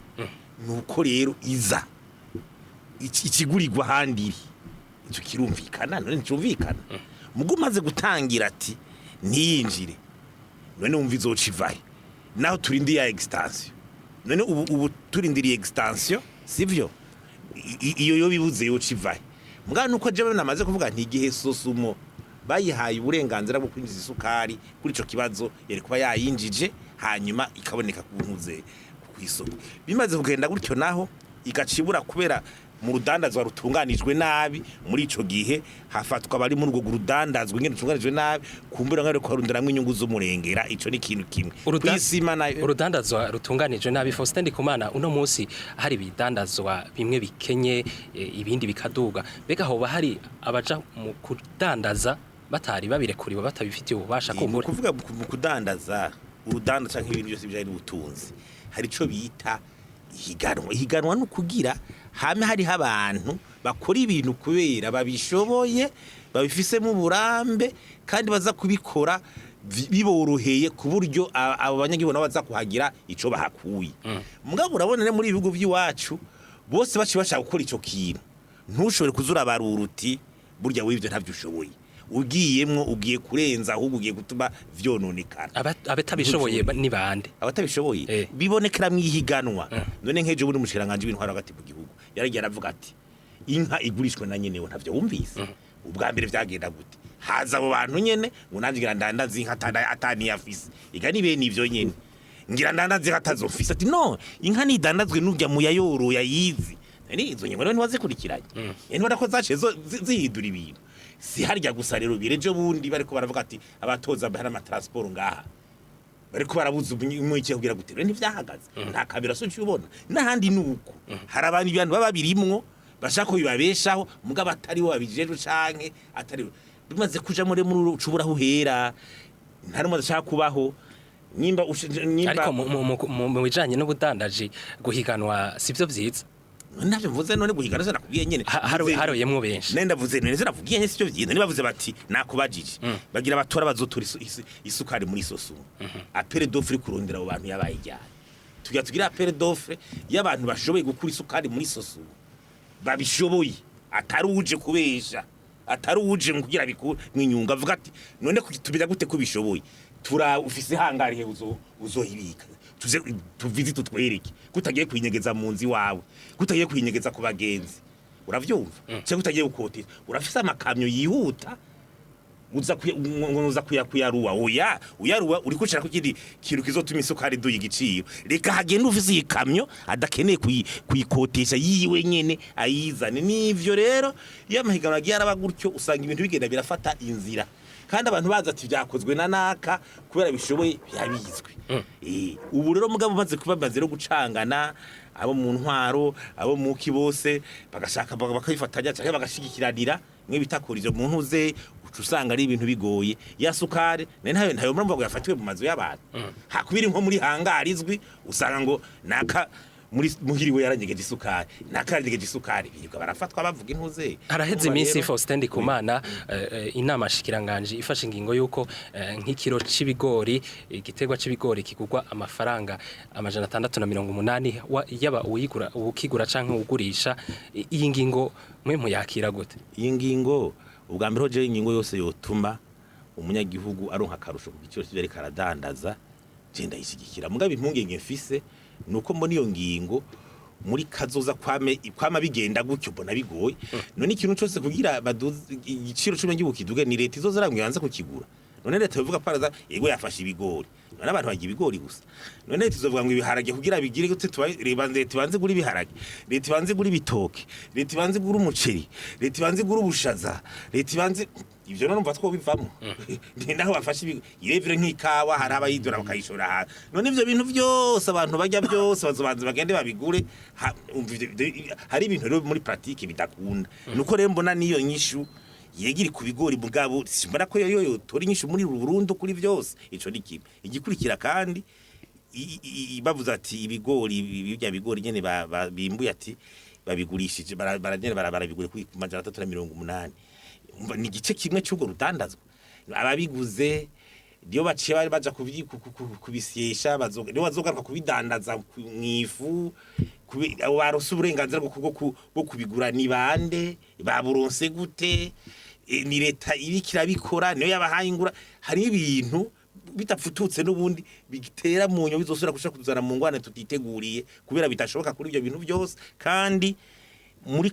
Nuko rero iza ikigurirwa handi icyo kirumvikana none ncumvikana mugumaze gutangira ati ntiyinjire none wumva izocivaye naho turindi ya extension none ubu turindiriye extension sivyo iyo yo bibuze yo civaye mbwa nuko je namaze kuvuga nti igihe SOSUMO bayihaye uburenganzira bwo kwinjiza isukari kuri ico kibazo yari kuba yayinjije hanyuma ikaboneka kuntuze kwisoko bimaze kugenda gutyo naho igacibura kubera mu rudandazwa rutunganijwe nabi muri ico gihe hafatwa bari mu rwo rudandazwa ngene rutunganijwe nabi kumbura ngare ko harunderamwe inyungu z'umurengera ico ni kintu kimwe kwisima nayo urudandazwa rutunganijwe nabi. Faustin Ndikumana, uno munsi hari bidandazwa bimwe bikenye ibindi bikaduga bega hoba hari abaja mu kudandaza batari babirekuriwe batabifitiye ububasha kumbura kuvuga mu kudandaza urudanda canke ibintu byose bijanye n'ubutunzi hari ico bita ihiganwa no kugira hame hari abantu bakora ibintu kubera babishoboye babifisemo uburambe kandi baza kubikora biboroheye ku buryo abo banyagihugu baza kuhagira ico bahakuye. Mugabo urabona ne muri ibihugu by'iwacu bose bashaka gukora ico kintu ntushobore kuzura baruruti burya wivyo ntavyo ushoboye ugiyemwo ugiye kurenza ahubwo ugiye gutuma vyononekana. Abatabishoboye ni bande? Abatabishoboye bibonekera mwihiganwa. None nkeje buri mushiranganje ibintu haragati mu gihugu yaragiye aravuga ati inka igurishwe na nyene ntavyo wumvise. Ubwa mbere vyagenda gute haza abo bantu nyene ngo nanjye ndandaza inka atani yafise igani be nivyo nyene ngira ndandaza inka atazofise ati no inka ni dandazwe n'urya mu yayoro yayizi ni izo nyene none wazikurikiranye ntibona ko zace zihidura ibintu si harya gusa rero bireje bundi bariko baravuga ati abatoza bahana ama transport ngaha bariko barabuza umwiki kugira gutere ntivyahagaze nta kamera so cyubona n'ahandi nuko hari abantu ibyantu baba birimwo bashaka bibabeshaho mugabo atari bo babijeje canke atari bimaze kuja muri ucubura uhera nta rumwe ashaka kubaho nimba ariko mu bijanye n'ubudandaji guhiganwa sivyo vyiza navyo mvuze none guhigana se nakubwiye nyene haroyemwo benshi nenda vuze none se navugiye nyene sivyo vyiza nibavuze bati nakubajije bagira abatora bazotora isukari muri SOSUMO apere d'offre kurondera abo bantu yabaye ijyane tugira apere d'offre y'abantu bashoboye gukura isukari muri SOSUMO babishoboye atari uje kubesha atari uje kugira bikura mwinyunga avuga ati none tubira gute kubishoboye tura ufise hangariye uzohibika tuvizi tutwereke kutagiye kwinyegeza mu nzi wawe kutagiye kwinyegeza ku bagenzi uravyumva cyangwa kutagiye gukotera urafise amakamyo yihuta uza kuyaruwa uyaruwa uri kushaka kukindi kintu kizotuma isukari duye igiciro reka hagenda ufise ikamyo adakeneye kuyikotesha yiwe nyene ayizane nivyo rero iyo amahiganwa agiye araba gutyo usanga ibintu bigenda birafata inzira kandi abantu baza ati byakozwe na naka kubera bishoboye byabizwe ubu rero mugabo maze kubabaze rero gucangana abo mu ntwaro abo mu kibose bagashaka bakayifatanya cyangwa bagashigikiranira mwe bitakurije mu ntuze usanga ari ibintu bigoye ya sukari ntayo murumva ngo yafatiwe mu mazu y'abantu hakubiri nko muri hangarizwi usanga ngo naka muri muhiriwe yaranyegeje isukari nakaranyegeje isukari birirwa barafatwa bavuga intuze haraheze iminsi Faustin Ndikumana inama shikiranganje ifashe ingingo yuko nk'ikiro c'ibigori igiterwa c'ibigori kigurwa amafaranga amajana 680 yaba uyigura ukigura canke ugurisha iyi ngingo mwe muyakira gute iyi ngingo ubwa mbere hoje ingingo yose yotuma umunyagihugu aronka akarusho ku giciro cy'ibere karadandaza genda yishigikira mugabe impungenge mfise nuko mbona iyo ngingo muri kazoza kwama bigenda gutyo mbona bigoye none ikintu cyose kugira igiciro cy'umunyagihugu ni leta izoza ramwibanza kukigura none leta yovuga paraza yego yafashe ibigori none abantu bagiye ibigori gusa none leta izovuga ngo ibiharage kugira bigire gute leta ibanze gura ibiharage leta ibanze gura ibitoke leta ibanze gura umuceri leta ibanze gura ubushaza leta ibanze ivyo none mvatwo bivamo naho bafashe irevire nk'ikawa hari abayidora bakayishora ha none ivyo bintu byose abantu bajya byose bazobanze bagende babigure hari ibintu rero muri pratique bidakunda nuko rero mbona niyo nyishu yegiri ku bigori mugabo simbara ko yoyo tori nyinshi muri Burundi kuri byose ico ni kimwe igikurikira kandi bavuze ati ibigori bya bigori nyene bimbuye ati babigurishije barabigure kuri 380 ni gice kimwe cy'ugo rutandazwa ababiguze dio baciye baja kubisyesha bazogaruka kubidandaza mwifu barose uburenganzira bwo kubigura ni bande baburonse gute ni leta ibikira bikora niyo yabahaye ingura hari ibintu bitapfututse n'ubundi bigitera mu nyo bizosura kushaka kuzana mu ngwane tutiteguriye kubera bitashoboka kuri ibyo bintu byose kandi muri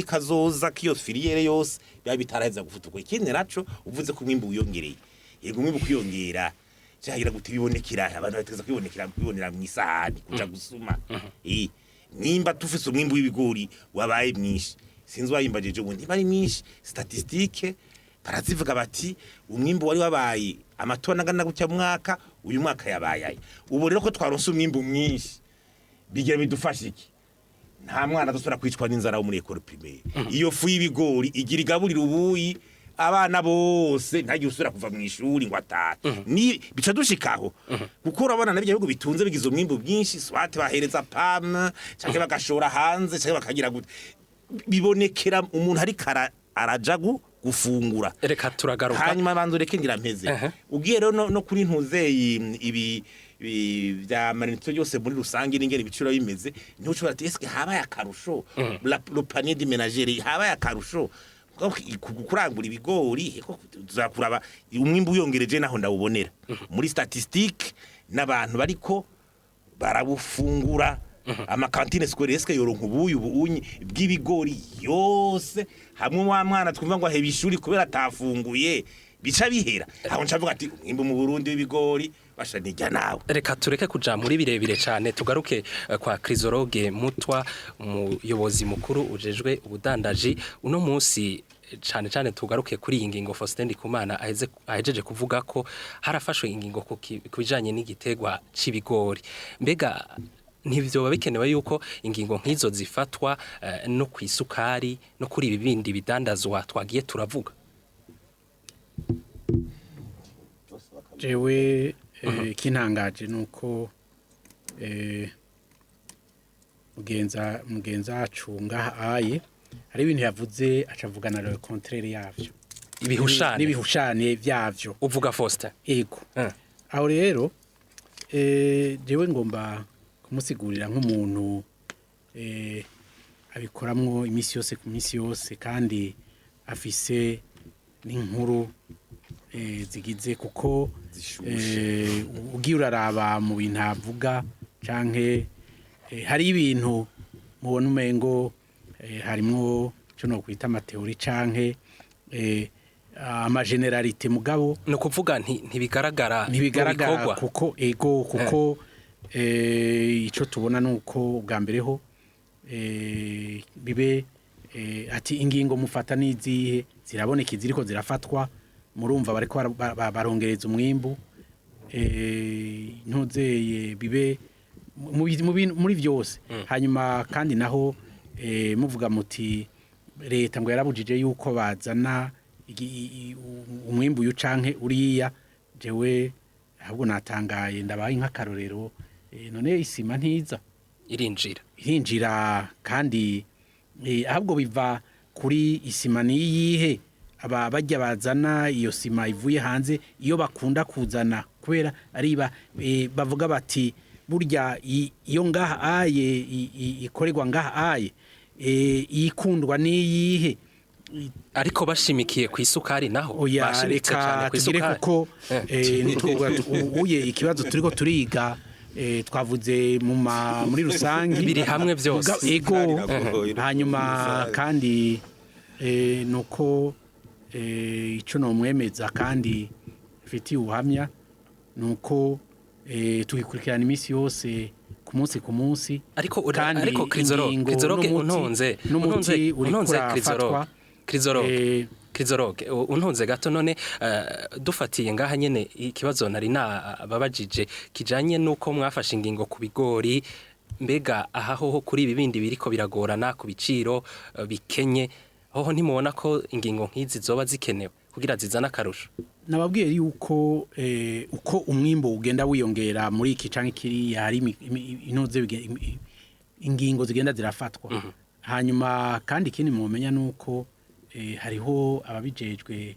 kazoza kiyo filiere yose biba bitaraheza gufutuka ikindi naco uvuze ko umwimbu uyongereye yego umwimbu kuyongera cyagira gute bibonekira abantu bateza kwibonera mu isahani kuja gusuma nimba tufise umwimbu w'ibigori wabaye mwinshi sinzi wayimbajeje ubundi bari mwinshi statistique barazivuga bati umwimbu wari wabaye amatona angana gutya mwaka uyu mwaka yabaye ubu rero ko twaronse umwimbu mwinshi bigira bidufasha iki nta mwana dusura kwicwa n'inzara wo muri école primaire iyo fu y'ibigori igira igaburira ubuyi abana bose ntagiye usura kuva mu ishuri ngo atake ni bica dushikaho gukora abana nabyo bihugu bitunze bigize umwimbu bwinshi swate bahereza pam cyangwa bagashora hanze cyangwa bakagira gute bibonekera umuntu ari arajagu gufungura reka turagaruka hanyuma banzo reke ngira mpeze ugiye rero no kuri ntuzeyi ibi bya manito yose muri rusange n'ingene ibiciro bimeze niho ushobora ati eske habaye akarusho le panier de ménagère habaye akarusho kurangura ibigori tuzakuraba umwimbu uyongereje naho ndawubonera muri statistique n'abantu bariko barabufungura amakantine scolaire yoronka ubunyi bw'ibigori yose hamwe wa mwana twumva ngo aheba ishuri kubera atafunguye bica bihera aho ncavuga ati umwimbu mu Burundi w'ibigori bashanijya nawe reka tureke kuja muri birebire cyane tugaruke kwa Chrysologue Mutwa umuyobozi mukuru ujejwe ubudandaji uno munsi cyane cyane tugaruke kuri iyi ngingo Faustin Ndikumana ahejeje kuvuga ko harafashwe ingingo ku bijanye n'igitegwa c'ibigori mbega ntibyoba bikenewe yuko ingingo nk'izo zifatwa no kwisukari no kuri ibi bindi bidandazwa twagiye turavuga jewe kintangaje nuko mugenza acunga aye hari ibintu yavuze acavugana le contraire yavyo ibihushane byavyo uvuga Faustin yego aho rero jewe ngomba kumusigurira nk'umuntu abikoramwo imisi yose ku misi yose kandi afise n'inkuru zigize kuko ugiye uraraba mu bintu avuga canke hari ibintu mubona umengo harimwo cyo no kwita amateori canke amageneralite mugabo no kuvuga ntibigaragara kuko kuko ico tubona nuko bwa mbere ho bibe ati ingingo mufata nizihe ziraboneka iziriko zirafatwa murumva bariko barongereza umwimbu ntuzeye bibe muri byose hanyuma kandi naho muvuga muti leta ngo yarabujije yuko bazana umwimbu y'ucanke uriya jewe ahubwo natangaye ndabaye nk'akarorero none isima ntiza irinjira kandi ahubwo biva kuri isima niyihe aba bajya bazana iyo sima ivuye hanze iyo bakunda kuzana kubera ariba bavuga bati burya iyo ngaha aye ikorerwa ngaha aye ikundwa niyihe ariko bashimikiye ku isukari naho bashimitse cyane ku isukari kuko uye ikibazo turiko turiga twavuze muri rusangi biri hamwe byose ego hanyuma kandi nuko ico no mwemeza kandi fiti ubuhamya nuko tugikurikirana imisi yose ku munsi ariko Krizoroge untonze Krizoroge untonze gato none dufatiye ngaha nyene ikibazo nari babajije kijanye nuko mwafashe ingingo ku bigori mbega ahaho kuri ibi bindi biriko biragorana ku biciro bikenye hoho ntimubona ko ingingo nk'izi zoba zikenewe kugira zizana akarusho nababwiye yuko uko umwimbo ugenda wiyongera muri iki canke kiri hari inoze ingingo zigenda zirafatwa hanyuma kandi kindi mumenya nuko hariho ababijejwe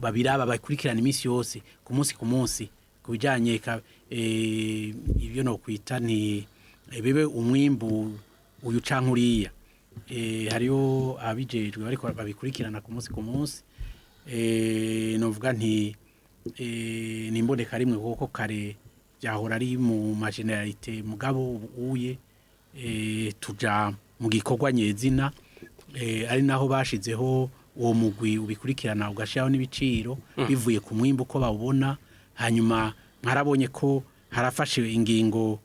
babiraba bakurikirana imisi yose ku munsi kubijanye ibyo no kwita ni bibe umwimbu uyu canke uriya hariho abijejwe bariko babikurikirana ku munsi novuga nti nimboneka rimwe kuko kare byahora ari mu mageneralite mugabo uye tuja mu gikorwa nyezina ari naho bashizeho uwo mugwi ubikurikirana ugashiraho n'ibiciro bivuye ku mwimbu ko bawubona hanyuma mwarabonye ko harafashe ingingo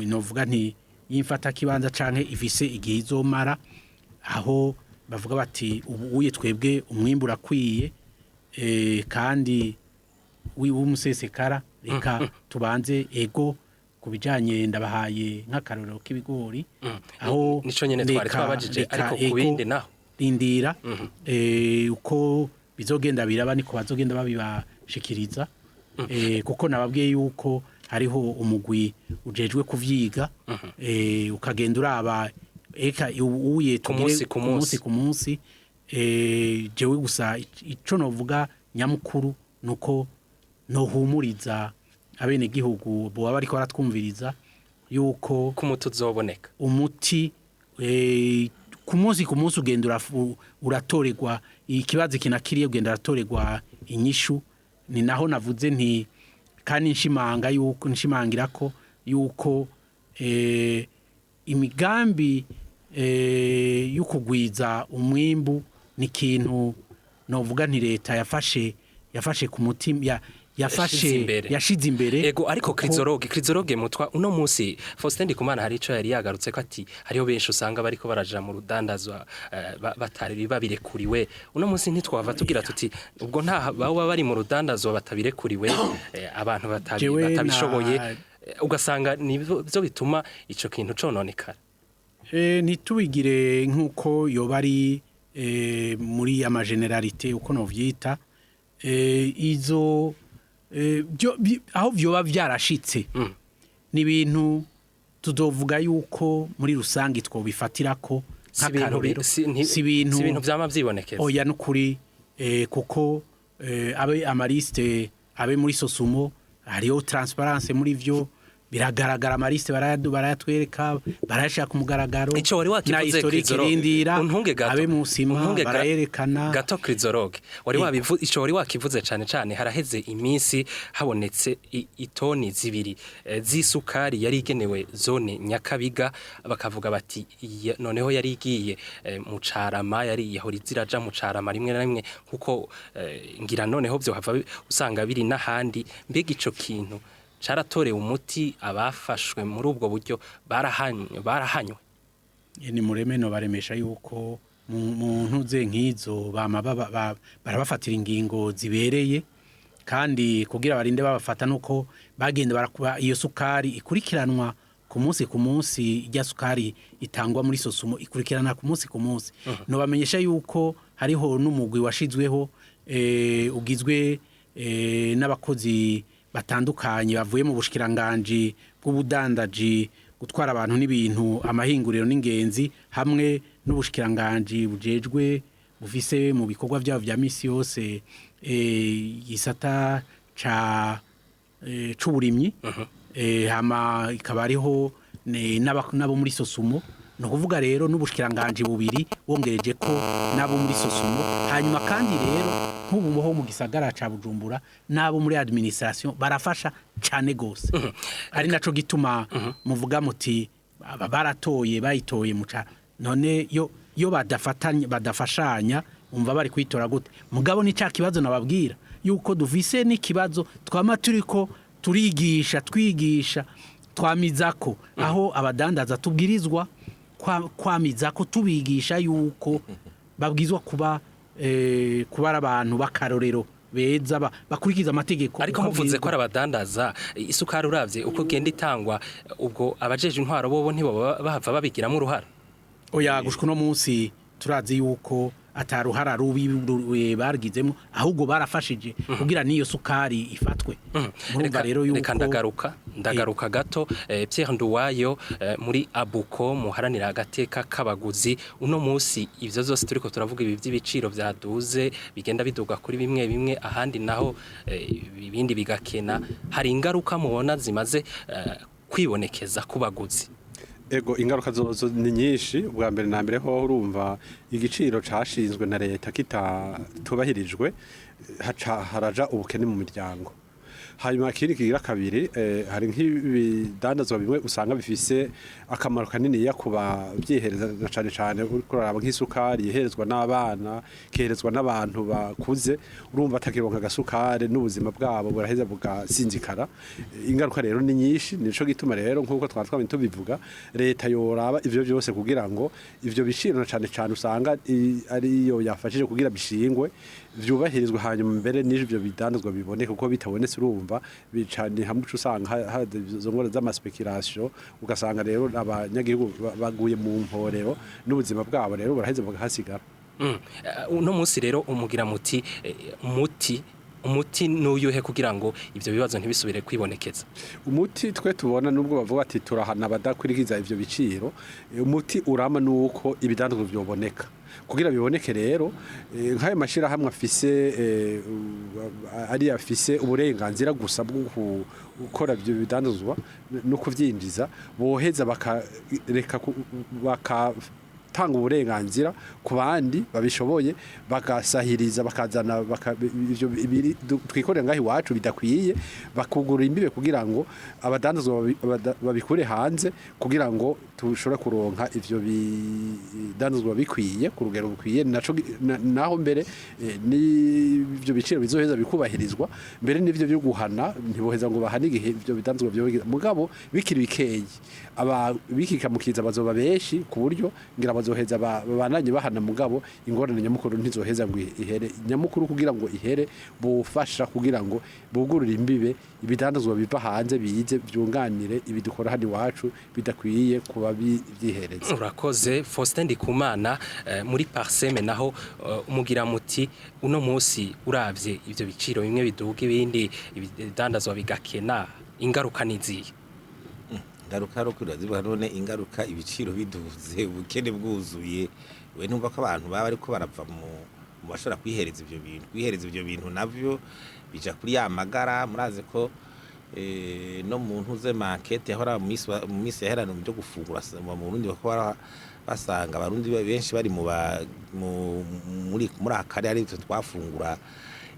novuga nti yimfata kibanza canke ifise igihe izomara aho bavuga bati ubuye twebwe umwimbu urakwiye kandi w'umusesekara reka tubanze ego kubijanye ndabahaye nk'akarorero k'ibigori aho nico nyene twari twabajije ariko kubindi naho rindira uko bizogenda biraba niko bazogenda babibashikiriza kuko nababwiye yuko hariho umugwi ujejwe kuvyiga ukagenda uraba eka uye tugire ku munsi jewe gusa ico novuga nyamukuru nuko nohumuriza abene gihugu bo bariko baratwumviriza yuko kumuti uzoboneka umuti ku munsi ugenda uratorerwa ikibazo kinakiriye ugenda uratorerwa inyishu ni naho navuze nti kandi nshimangira ko yuko imigambi yo kugwiza umwimbu ni ikintu novuga nti leta yafashe ku mutima yashize imbere ego ariko krizoroge mutwa uno munsi Faustin Ndikumana hari ico yari yagarutse ko ati hariho benshi usanga bariko baraja mu rudandazwa batari babirekuriwe uno munsi ntitwava tugira tuti ubwo nta baba bari mu rudandazwa batabirekuriwe abantu batabishoboye ugasanga nibyo bituma ico kintu cononekara ntitubigire nk'uko yoba ari muri amageneralite uko novyita izo aho vyoba vyarashitse ni ibintu tuzovuga yuko muri rusangi twobifatira ko nk'akarorero si ibintu vyama vyibonekeza oya n'ukuri kuko abe amaliste abe muri SOSUMO hariho transparence muri vyo biragaragara amaliste barayatwereka barashaka umugaragaro ico wari wakivuze kirindira abe mu nsima barayerekana gato krizoroge wari wabivuze ico wari wakivuze cyane haraheze iminsi habonetse itoni zibiri z'isukari yari igenewe zone Nyakabiga bakavuga bati noneho yari igiye mu Carama yari yahora ziraja mu Carama rimwe na rimwe kuko ngira noneho byo hava usanga biri n'ahandi mbega ico kintu caratorewe umuti abafashwe muri ubwo buryo barahanywe ni muremeno baremesha yuko mu ntuze nk'izo barabafatira ingingo zibereye kandi kugira barinde babafata nuko bagenda barakuba iyo sukari ikurikiranwa ku munsi ijya sukari itangwa muri SOSUMO ikurikirana ku munsi no bamenyesha yuko hariho n'umugwi washizweho ugizwe n'abakozi batandukanye bavuye mu bushikiranganje bw'ubudandaji gutwara abantu n'ibintu amahinguriro n'ingenzi hamwe n'ubushikiranganje bujejwe bufise mu bikorwa byabo vya misi yose gisata c'uburimyi hama ikaba ariho nabo muri SOSUMO no kuvuga rero n'ubushikiranganje bubiri wongereje ko nabo muri SOSUMO hanyuma kandi rero nk'ubu mu gisagara ca Bujumbura nabo muri administration barafasha cyane gose ari naco gituma muvuga muti bayitoye muca none yo badafashanya umva bari kwitora gute mugabo ni ca kibazo nababwira yuko duvise n'ikibazo twama turiko twigisha twamizako aho abadandaza tubwirizwa kwamiza ko tubigisha yuko babwizwa kuba abantu bakarorero beza bakurikiza amategeko ariko muvuze ko arabadandaza isukari uravye uko genda itangwa ubwo abajeje intwaro bobo ntibo bahava babigiramo uruhara oya gushika no munsi turazi yuko ataruhara rubi bargizemo ahubwo barafashije kugira niyo sukari ifatwe murumva rero yuko reka ndagaruka gato Pierre Nduwayo muri abuko muharanira agateka kabaguzi uno munsi ivyo zose turiko turavuga ibi by'ibiciro byaduze bigenda biduga kuri bimwe ahandi naho ibindi bigakena hari ingaruka mubona zimaze kwibonekeza kubaguzi ego ingaruka zozo ni nyinshi ubwa mbere na mbere ho urumva igiciro cashinzwe na leta kitatubahirijwe haraja ubukene mu miryango hanyuma kiri kigira kabiri hari nk'ibidandazwa bimwe usanga bifise akamaro kanini yakuba byihereza cyane kuraraba nk'isukari yiherezwa n'abana kiherezwa n'abantu bakuze urumva atakironka gasukari n'ubuzima bwabo buraheza bugasinzikara ingaruka rero ni nyinshi nico gituma rero nk'uko twatwame tubivuga leta yoraba ivyo byose kugira ngo ivyo biciro cyane usanga ariyo yafashije kugira bishingwe vyubahirizwe hanyuma mbere n'ivyo bidandazwa biboneka kuko bitabonetse urumva bicanye hamwe usanga izo ngora z'amaspekulation ugasanga rero abanyagihugu baguye mu mporero n'ubuzima bwabo rero baraheze bagahasigara uno munsi rero umugira muti umuti n'uyuhe kugira ngo ivyo bibazo ntibisubire kwibonekeza umuti twe tubona nubwo bavuga ati turahana badakurikiza ivyo biciro umuti urama nuko ibidandazwa byoboneka kugira biboneke rero nk'ayo mashira hamwe afise uburenganzira gusa bwo gukora ibyo bidandazwa no kuvyinjiza boheza bakareka gutanga uburenganzira ku bandi babishoboye bagasahiriza bakazana ivyo twikorera ngaho iwacu bidakwiye bakugura imbibe kugira ngo abadandazwa babikure hanze kugira ngo tushobora kuronka ivyo bidandazwa bikwiye ku rugero bukwiye naho mbere n'ivyo biciro bizoheza bikubahirizwa mbere n'ivyo byo guhana ntiboheza ngo bahane igihe ivyo bidandazwa byo mugabo bikiri bikeyi bikikamukiza bazoba benshi ku buryo ngira bazoheza bananye bahana mugabo ingorane nyamukuru ntizoheza ngo ihere nyamukuru kugira ngo ihere bufasha kugira ngo bugurure imbibe ibidandazwa biva hanze biyize byunganire ibidukora hano iwacu bidakwiye kuba byihereza. Urakoze Faustin Ndikumana muri Parseme naho umugira muti uno munsi uravye ivyo biciro bimwe biduga ibindi ibidandazwa bigakena ingaruka niziye. Ingaruka rukurazibwa none ingaruka ibiciro biduze ubukene bwuzuye we numva ko abantu baba ariko barapfa mu bashora kwihereza ivyo bintu navyo bija kuri ya magara muraze ko no mu ntuze market yahora mu misi yaherano byo gufungura mu Burundi bako basanga abarundi benshi bari muri akari ari twafungura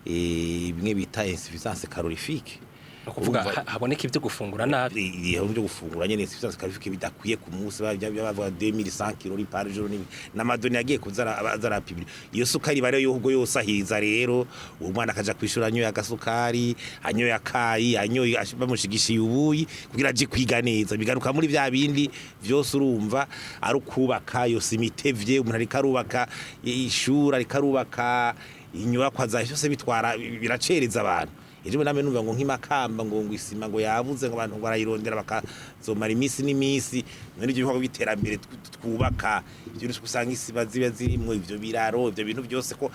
bimwe bita insuffisance calorifique kuvuga haboneka ibyo gufungura nabi iyo byo gufungura nyene insuffisance calorifique bidakwiye ku munsi bavuga 2100 kg par jour n'amadoni yagiye kuzara azara pibiri iyo sukari bare yo ubwo yose ahiza rero umwana akaja kwishura anyoye agasukari anyoye akayi anyoye bamushigishiye ubuyi kugira aje kwiga neza bigaruka muri vya bindi vyose urumva ari kubaka yose imitevye umuntu ari karubaka ishura ari karubaka inyubako azashose bitwara biracereza abantu ejo name numva ngo nk'imakamba ngo isima ngo yabuze ngo abantu barayirondera bakazomara imisi n'imisi none ibyo bikorwa biterambere twubaka ibyo usanga isiba ziba zirimo ivyo biraro ivyo bintu byose ko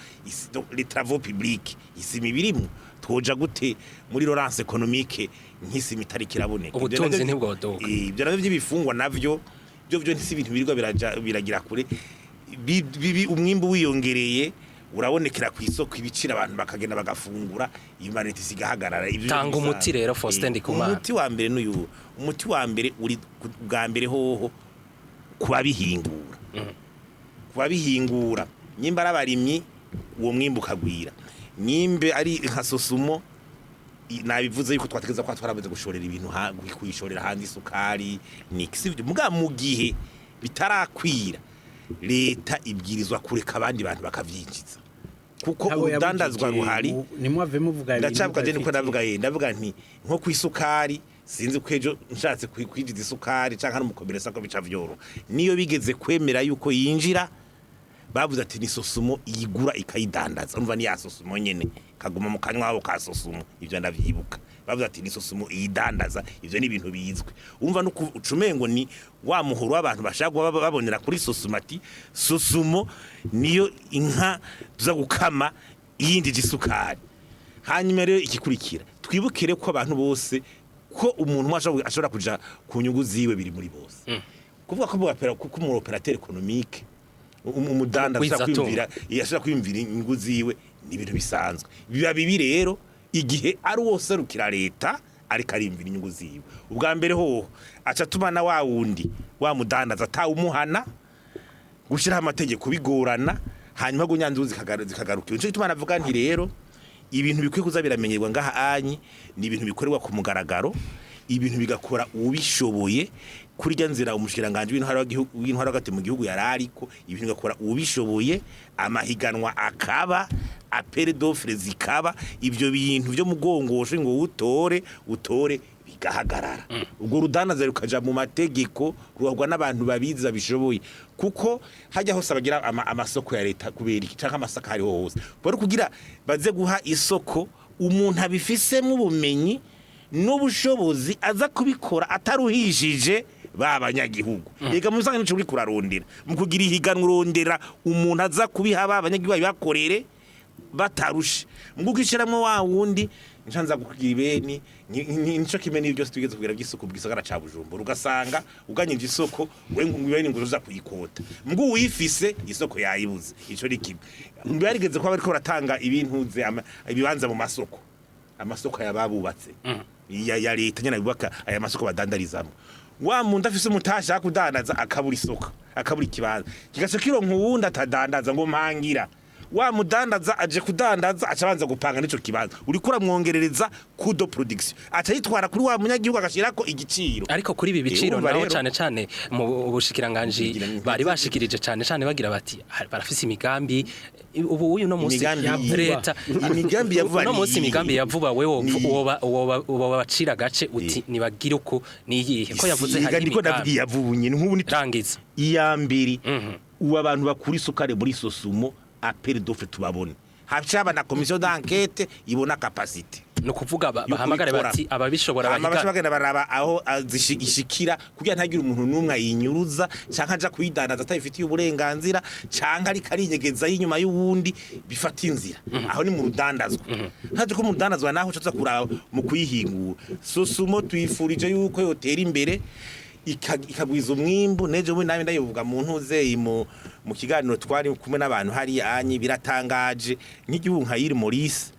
les travaux publics isima birimwe twoja gute muri relance économique nk'isima itari kiraboneka ubutunzi ntibwodoka ibyo navyo by'ibifungwa navyo byo ntisi ibintu birirwa biragira kure umwimbu wiyongereye urabonekera ku isoko ibicira abantu bakagenda bagafungura humanity sigahagarara ivyo tanga umuti rero Faustin Ndikumana umuti wa mbere n'uyu umuti wa mbere uri bwa mbere hoho kubabihingura nyimba arabarimyi uwo mwimbu kagwira nyimbe ari nka SOSUMO nabivuze yuko twategeza ko twarabuze gushorera ibintu kuyishorera handi isukari niksi muga mu gihe bitarakwira leta ibwirizwa kureka abandi bantu bakavyinjiza kuko urudandazwa ruhari nimwave muvuga ibintu ndacabwa je niko ndavuga nti nko kwisukari sinzi kwejo nshatse kwijiza isukari canka n'umukomeresa ko bica vyoro niyo bigeze kwemera yuko yinjira bavuze ati ni SOSUMO yigura ikayidandaza urumva ni ya SOSUMO nyene kaguma mu kanywa wabo ka SOSUMO ivyo ndavyibuka bavuze ati ni SOSUMO iyidandaza ivyo ni ibintu bizwe urumva no ucumengo ni wa muhoro w'abantu bashaka babonera kuri SOSUMO ati SOSUMO niyo inka tuza gukama iyindi gisukari hanyuma rero ikikurikira twibukire ko abantu bose ko umuntu ashobora kuja ku nyungu ziwe biri muri bose kuvuga ko mu operateur économique umudanda ashaka kwiyumvira inyungu ziwe ni ibintu bisanzwe biba bibi rero igihe ari wose rukira leta ariko arimvira inyungu ziwe ubwa mbere ho aca tumana wa wundi wa mudandaza atawumuhana gushiraho amategeko bigorana hanyuma go nyanduzi zikagaruka nico tumana avuga nti rero ibintu bikwiye kuza biramenyerwa ngaha anyi ni ibintu bikorerwa ku mugaragaro ibintu bigakora ubishoboye kuri rya nzira umushikiranganje w'intwara hagati mu gihugu yarariko ibintu bigakora ubishoboye amahiganwa akaba apere d'offre zikaba ibyo bintu byo mugongoshe ngo utore bigahagarara ubwo rudanaza rukaja mu mategeko ruhagwa n'abantu babiza bishoboye kuko hajya hose abagira amasoko ya leta kubera iki canka amasaka hari hose bari kugira baze guha isoko umuntu abifisemo ubumenyi n'ubushobozi aza kubikora ataruhishije babanyagihugu ega musanga nico uri kurarondera mu kugira ihiganwa urondera umuntu aza kubiha abanyagihugu bakorere batarushe mugukishiramwe wa wundi nshanza kugira ibeni nico kimene ibyo tugeze kugira by'isoko bwisagara ca Bujumbura ugasanga uganyije isoko we ngwibeni ngo uza kuyikota mgu wifise isoko yayibuze ico rikimwe mbyarigeze ko bariko ratanga ibintuze ibibanza mu amasoko yababubatse ya leta nyana bibaka aya masoko badandarizamo wa muntu afise umutasha kudandaza akabura isoko akabura ikibanza kigaca kironka uwundi atadandaza ngo mpangira wa mudandaza aje kudandaza acabanza gupanga nico kibanza uri kuramwongerereza kudo production aca yitwara kuri wa munyagihugu agashirako igiciro ariko kuri ibi biciro naho cane mu bushikiranganje bari bashikirije cane bagira bati barafise imigambi ubu uyu no musi leta imigambi yavuba no musi imigambi yavuba wewe woba bacira gace uti nibagira uko niyihe ko yavuze hari niko ndavugiye yavubunye nk'ubu ni rangiza iyambiri uwabantu bakuri isukari muri SOSUMO appel d'offre tubabone hacaba na commission d'enquête ibona capacité no kuvuga bahamagara bati ababishobora bagana baraba aho ishikira kugira ntagira umuntu numwe ayinyuruza canka aja kuyidandaza atayifitiye uburenganzira canka ari karinyegeza y'inyuma y'uwundi bifata inzira aho ni mu rudandazwa ntaje ko mu rudandazwa naho uca kuraba mu kuyihingura SOSUMO tuyifurije yuko yotera imbere ikagwiza umwimbu neje we nawe ndayivuga mu ntuze mu kiganiro twari kumwe n'abantu hari anyi biratangaje nk'igihugu nka iri Maurice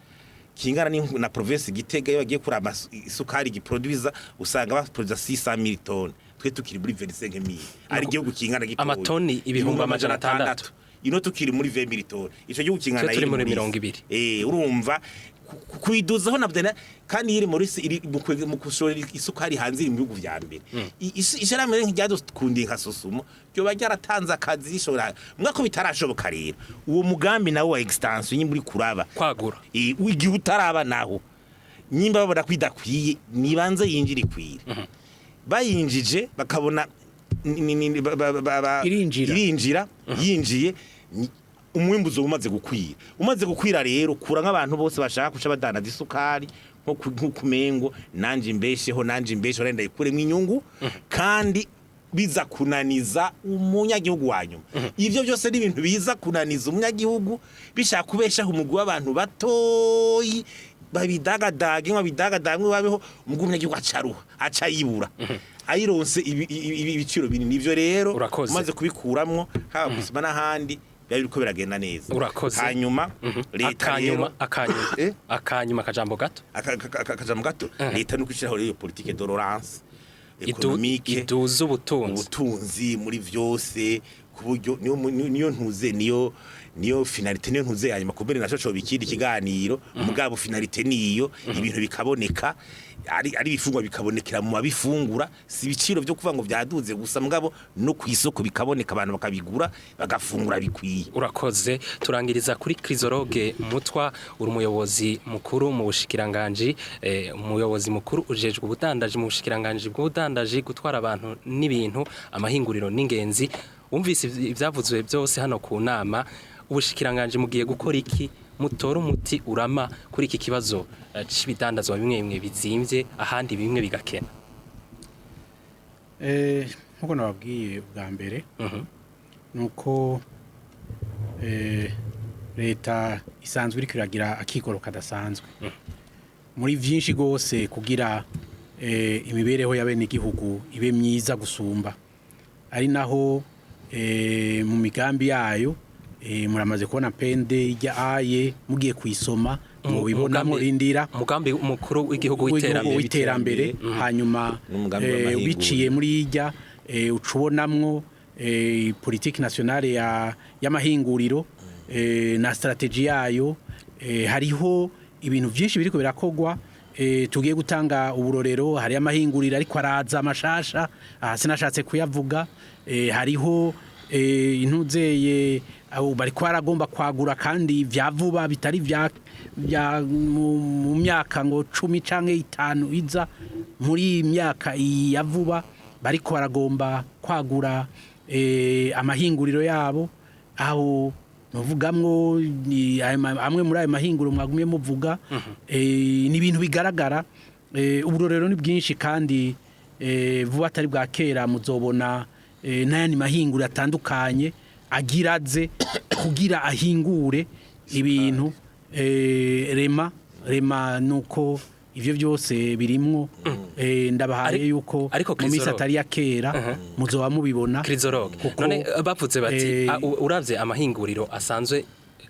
kingana na province Gitega iyo bagiye kurama isukari giproduiza usanga baproduza 600,000 tonnes twe tukiri muri 25,000 ari igihugu kingana gito amatoni ibihumbi 600 ino tukiri muri 20,000 tonnes ico gihugu kingana iri muri 200 urumva kuiduzaho nabdena kandi iri Maurice iri mu kushora isukari hanze iri mu bihugu vya mbere isharamere nk'ijyadukundiye nka SOSUMO byo bajyaratanze akazi ishora mwako bitarashoboka rero uwo mugambi nawo wa extension nyimburi kuraba kwagura igihe utaraba naho nyimba babona kwidakwiye nibanze yinjira ikwire bayinjije bakabona irinjira yinjiye umwimbu umaze gukwira rero kura nk'abantu bose bashaka kuca badana isukari nko kumengo nanje imbesheho renda ikuremo inyungu kandi biza kunaniza umunyagihugu wanyuma ivyo byose ni ibintu biza kunaniza umunyagihugu bishaka kubeshaho umugwi w'abantu batoyi babidagadaga babeho umugwi w'umunyagihugu aca yibura ayironse ibiciro binini ivyo rero umaze kubikuramwo haba kusima n'ahandi biriko biragenda neza hanyuma leta rero akanyuma akajambo gato leta nuko ishiraho rero politique d'orance économique iduza ubutunzi muri vyose kuburyo niyo ntuze niyo finalité niyo ntuze hanyuma kumbere naco cyo bikindi kiganiro mugabo finalité niyo ibintu bikaboneka ari bifungwa bikabonekera mu babifungura si ibiciro byo kuvuga ngo byaduze gusa mugabo no kwisoko bikaboneka abantu bakabigura bagafungura bikwiye urakoze turangiriza kuri Crisologue Mutwa uri umuyobozi mukuru mu bushikiranganje umuyobozi mukuru ujejwe ubudandaji mu bushikiranganje bw'ubudandaji gutwara abantu n'ibintu amahinguriro n'ingenzi umvise ibyavuzwe byose hano ku nama ubushikiranganje mugiye gukora iki mutora umuti urama kuri iki kibazo c'ibidandazwa bimwe bizimvye ahandi bimwe bigakena nkuko nababwiye bwa mbere nuko leta isanzwe iri kiragira akikoro kadasanzwe muri vyinshi gose kugira imibereho y'abene igihugu ibe myiza gusumba ari naho mu migambi yayo muramaze kubona pende ijya aye mugiye kuyisoma mu bibonamo rindira umugambi mukuru w'igihugu w'iterambere hanyuma biciye muri ijya ucubonamwo politique nationale y'amahinguriro na strategie yayo hariho ibintu byinshi biriko birakogwa tugiye gutanga uburorero hari amahinguriro ariko araza amashasha sinashatse kuyavuga hariho intuzeye bari kwaragomba kwagura kandi vyavuba bitari vya mu myaka ngo 10 canke 5 iza muri myaka yavuba bari kwaragomba kwagura amahinguriro yabo aho novugamwo amwe muri ayo mahinguriro mwagumye muvuga ni ibintu bigaragara uburorero ni bwinshi kandi vuba atari bwa kera muzobona n'ayandi mahinguriro atandukanye agiraze kugira ahingure ibintu rema nuko ivyo byose birimwo ndabahaye yuko mu misi atari ya kera muzoba mubibona Crisologue none bavuze bati uravye amahinguriro asanzwe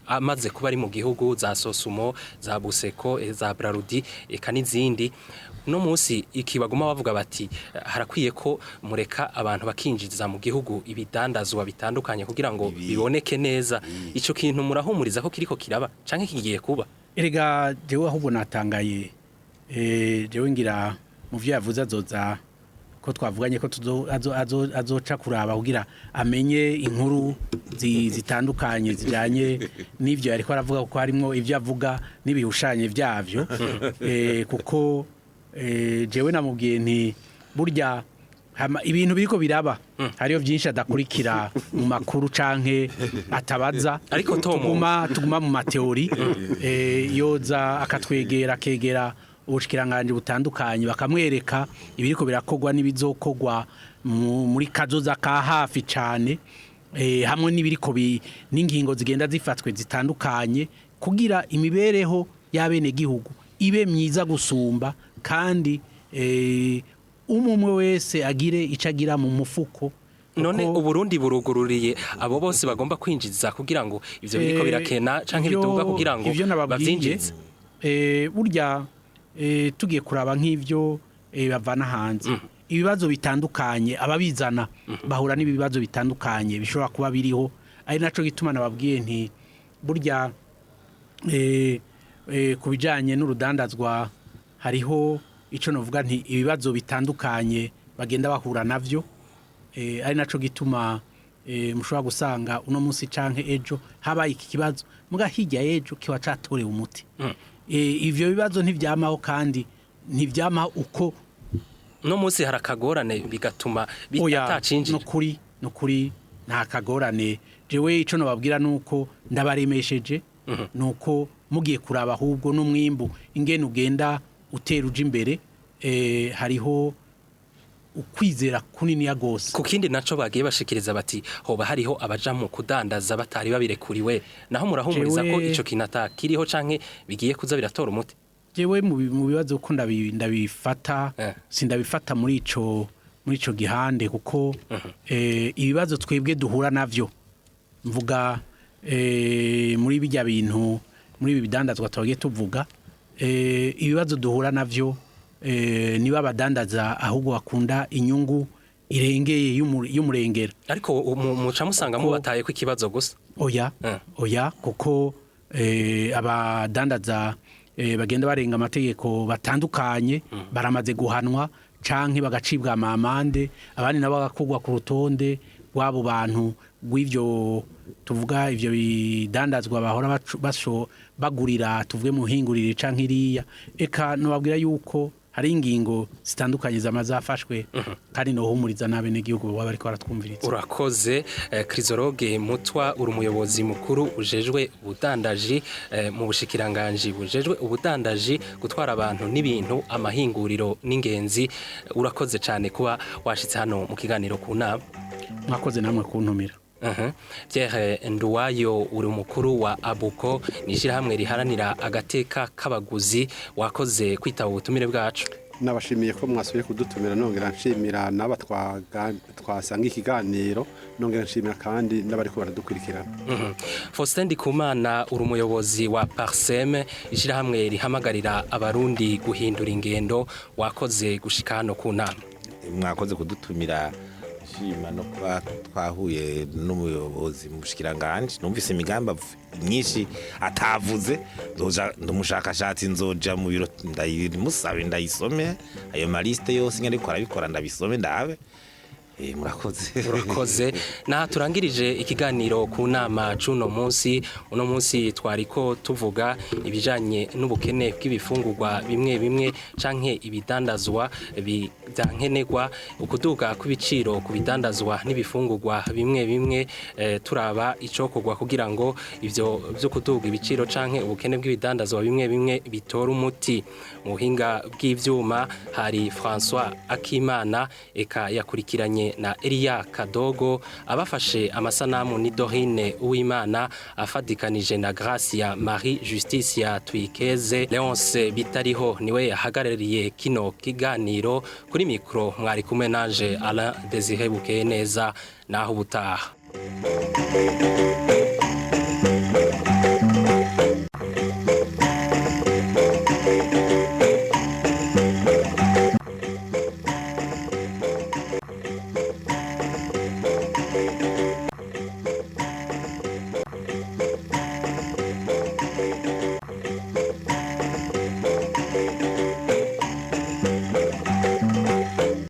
amaze kuba ari mu gihugu za SOSUMO za Buseko za Brarudi eka n'izindi no munsi ikibaguma bavuga bati harakwiye ko mureka abantu bakinjiza mu gihugu ibidandazwa bitandukanye kugira ngo biboneke neza ico kintu murahumuriza ko kiriko kiraba canke kigiye kuba erega jewe ahubwo natangaye jewe ngira mu vyo yavuze azoza ko twavuganye ko azoca kuraba kugira amenye inkuru zitandukanye zijanye n'ivyo ariko aravuga ko harimo ivyo avuga n'ibihushanye vyavyo kuko jewe namubwiye nti burya ibintu biriko biraba hariyo byinshi adakurikira mu makuru canke atabaza ariko tuguma mu mateori yoza akegera ubushikiranganje butandukanye bakamwereka ibiriko birakogwa n'ibizokogwa muri kazoza ka hafi cane hamwe n'ibiriko n'ingingo zigenda zifatwe zitandukanye kugira imibereho y'abene gihugu ibe myiza gusumba kandi umwe wese agire icagira mu mufuko none uburundi burugururiye abo bose bagomba kwinjiza kugira ngo ivyo biriko birakena canke bitunga kugira ngo bavyinjize burya tugiye kuraba nk'ivyo bavana hanze ibibazo bitandukanye ababizana bahura n'ibibazo bitandukanye bishobora kuba biriho ari naco gituma nababwiye nti burya kubijanye n'urudandazwa hariho ico novuga nti ibibazo bitandukanye bagenda bahura navyo ari naco gituma mushobora gusanga uno munsi canke ejo habaye iki kibazo muga hirya ejo kiwa catorewe umuti ivyo bibazo ntivyamaho kandi ntivyamaho uko no munsi harakagorane bigatuma bitacinjira no kuri nta kagorane jewe ico nobabwira nuko ndabaremesheje nuko mugiye kuraba ahubwo n'umwimbu ingene ugenda utera uje imbere hariho ukwizera kunini ya gose ku kindi naco bagiye bashikiriza bati hoba hariho abaja mu kudandaza batari babirekuriwe naho murahumuriza ko ico kinata kiriho canke bigiye kuza biratora umuti jewe mu bibazo ko ndabifata sindabifata muri ico gihande kuko ibibazo twebwe duhura navyo mvuga muri bijya bintu muri ibi bidandazwa twagiye tuvuga ibibazo duhura navyo niba badandaza ahubwo bakunda inyungu irengeye y'umurengera ariko muca musanga mubataye ko ikibazo gusa oya kuko abadandaza bagenda barenga amategeko batandukanye baramaze guhanwa canke bagacibwa amamande abandi nabo bagakugwa ku rutonde rw'abo bantu rw'ivyo tuvuga ivyo bidandazwa bahora bagurira tuvuge mu Ihinguriro canke iriya eka nobabwira yuko hari ingingo zitandukanye zamazafashwe kandi no humuriza n'abene gihugu baba bariko baratwumviriza urakoze Chrysologue Mutwa uri umuyobozi mukuru ujejwe ubudandaji mu bushikiranganje bujejwe ubudandaji gutwara abantu n'ibintu amahinguriro n'ingenzi urakoze cyane kuba washitse hano mu kiganiro ku nama mwakoze namwe kuntumira Pierre Nduwayo uri umukuru wa Abuko nishira hamwe riharanira agateka k'abaguzi wakoze kwitaba ubutumire bwacu nabashimiye ko mwasubiye kudutumira nongera nshimira naba twasanga ikiganiro nongera nshimira kandi n'abari ko baradukurikirana Faustin Ndikumana uri umuyobozi wa Parsem ishira hamwe rihamagarira abarundi guhindura ingendo wakoze gushika hano ku nama mwakoze kudutumira shima no kwa twahuye n'umuyobozi mu bushikiranganje numvise imigamba myinshi atavuze ndumushakashatsi nzoja mu biro ndayimusabe ndayisome ayo maliste yose ngende ko arabikora ndabisome ndabe murakoze na turangirije ikiganiro ku nama cuno munsi uno munsi twariko tuvuga ibijanye n'ubukene bw'ibifungurwa bimwe canke ibidandazwa byankenerwa ukuduga kw'ibiciro ku bidandazwa n'ibifungurwa bimwe turaba icokorwa kugira ngo ivyo byo kuduga ibiciro canke ubukene bw'ibidandazwa bimwe bitora umuti mu buhinga bw'ivyuma hari François Akimana eka yakurikiranye na Elia Kadogo abafashe amasanamu ni Dorine Uwimana afadikanije na Gracia Marie Justicia Twikeze Leonce Bitariho niwe yahagarariye kino kiganiro kuri mikro mwari kumwe nanje Alain Désiré Bukeye neza naho ubutaha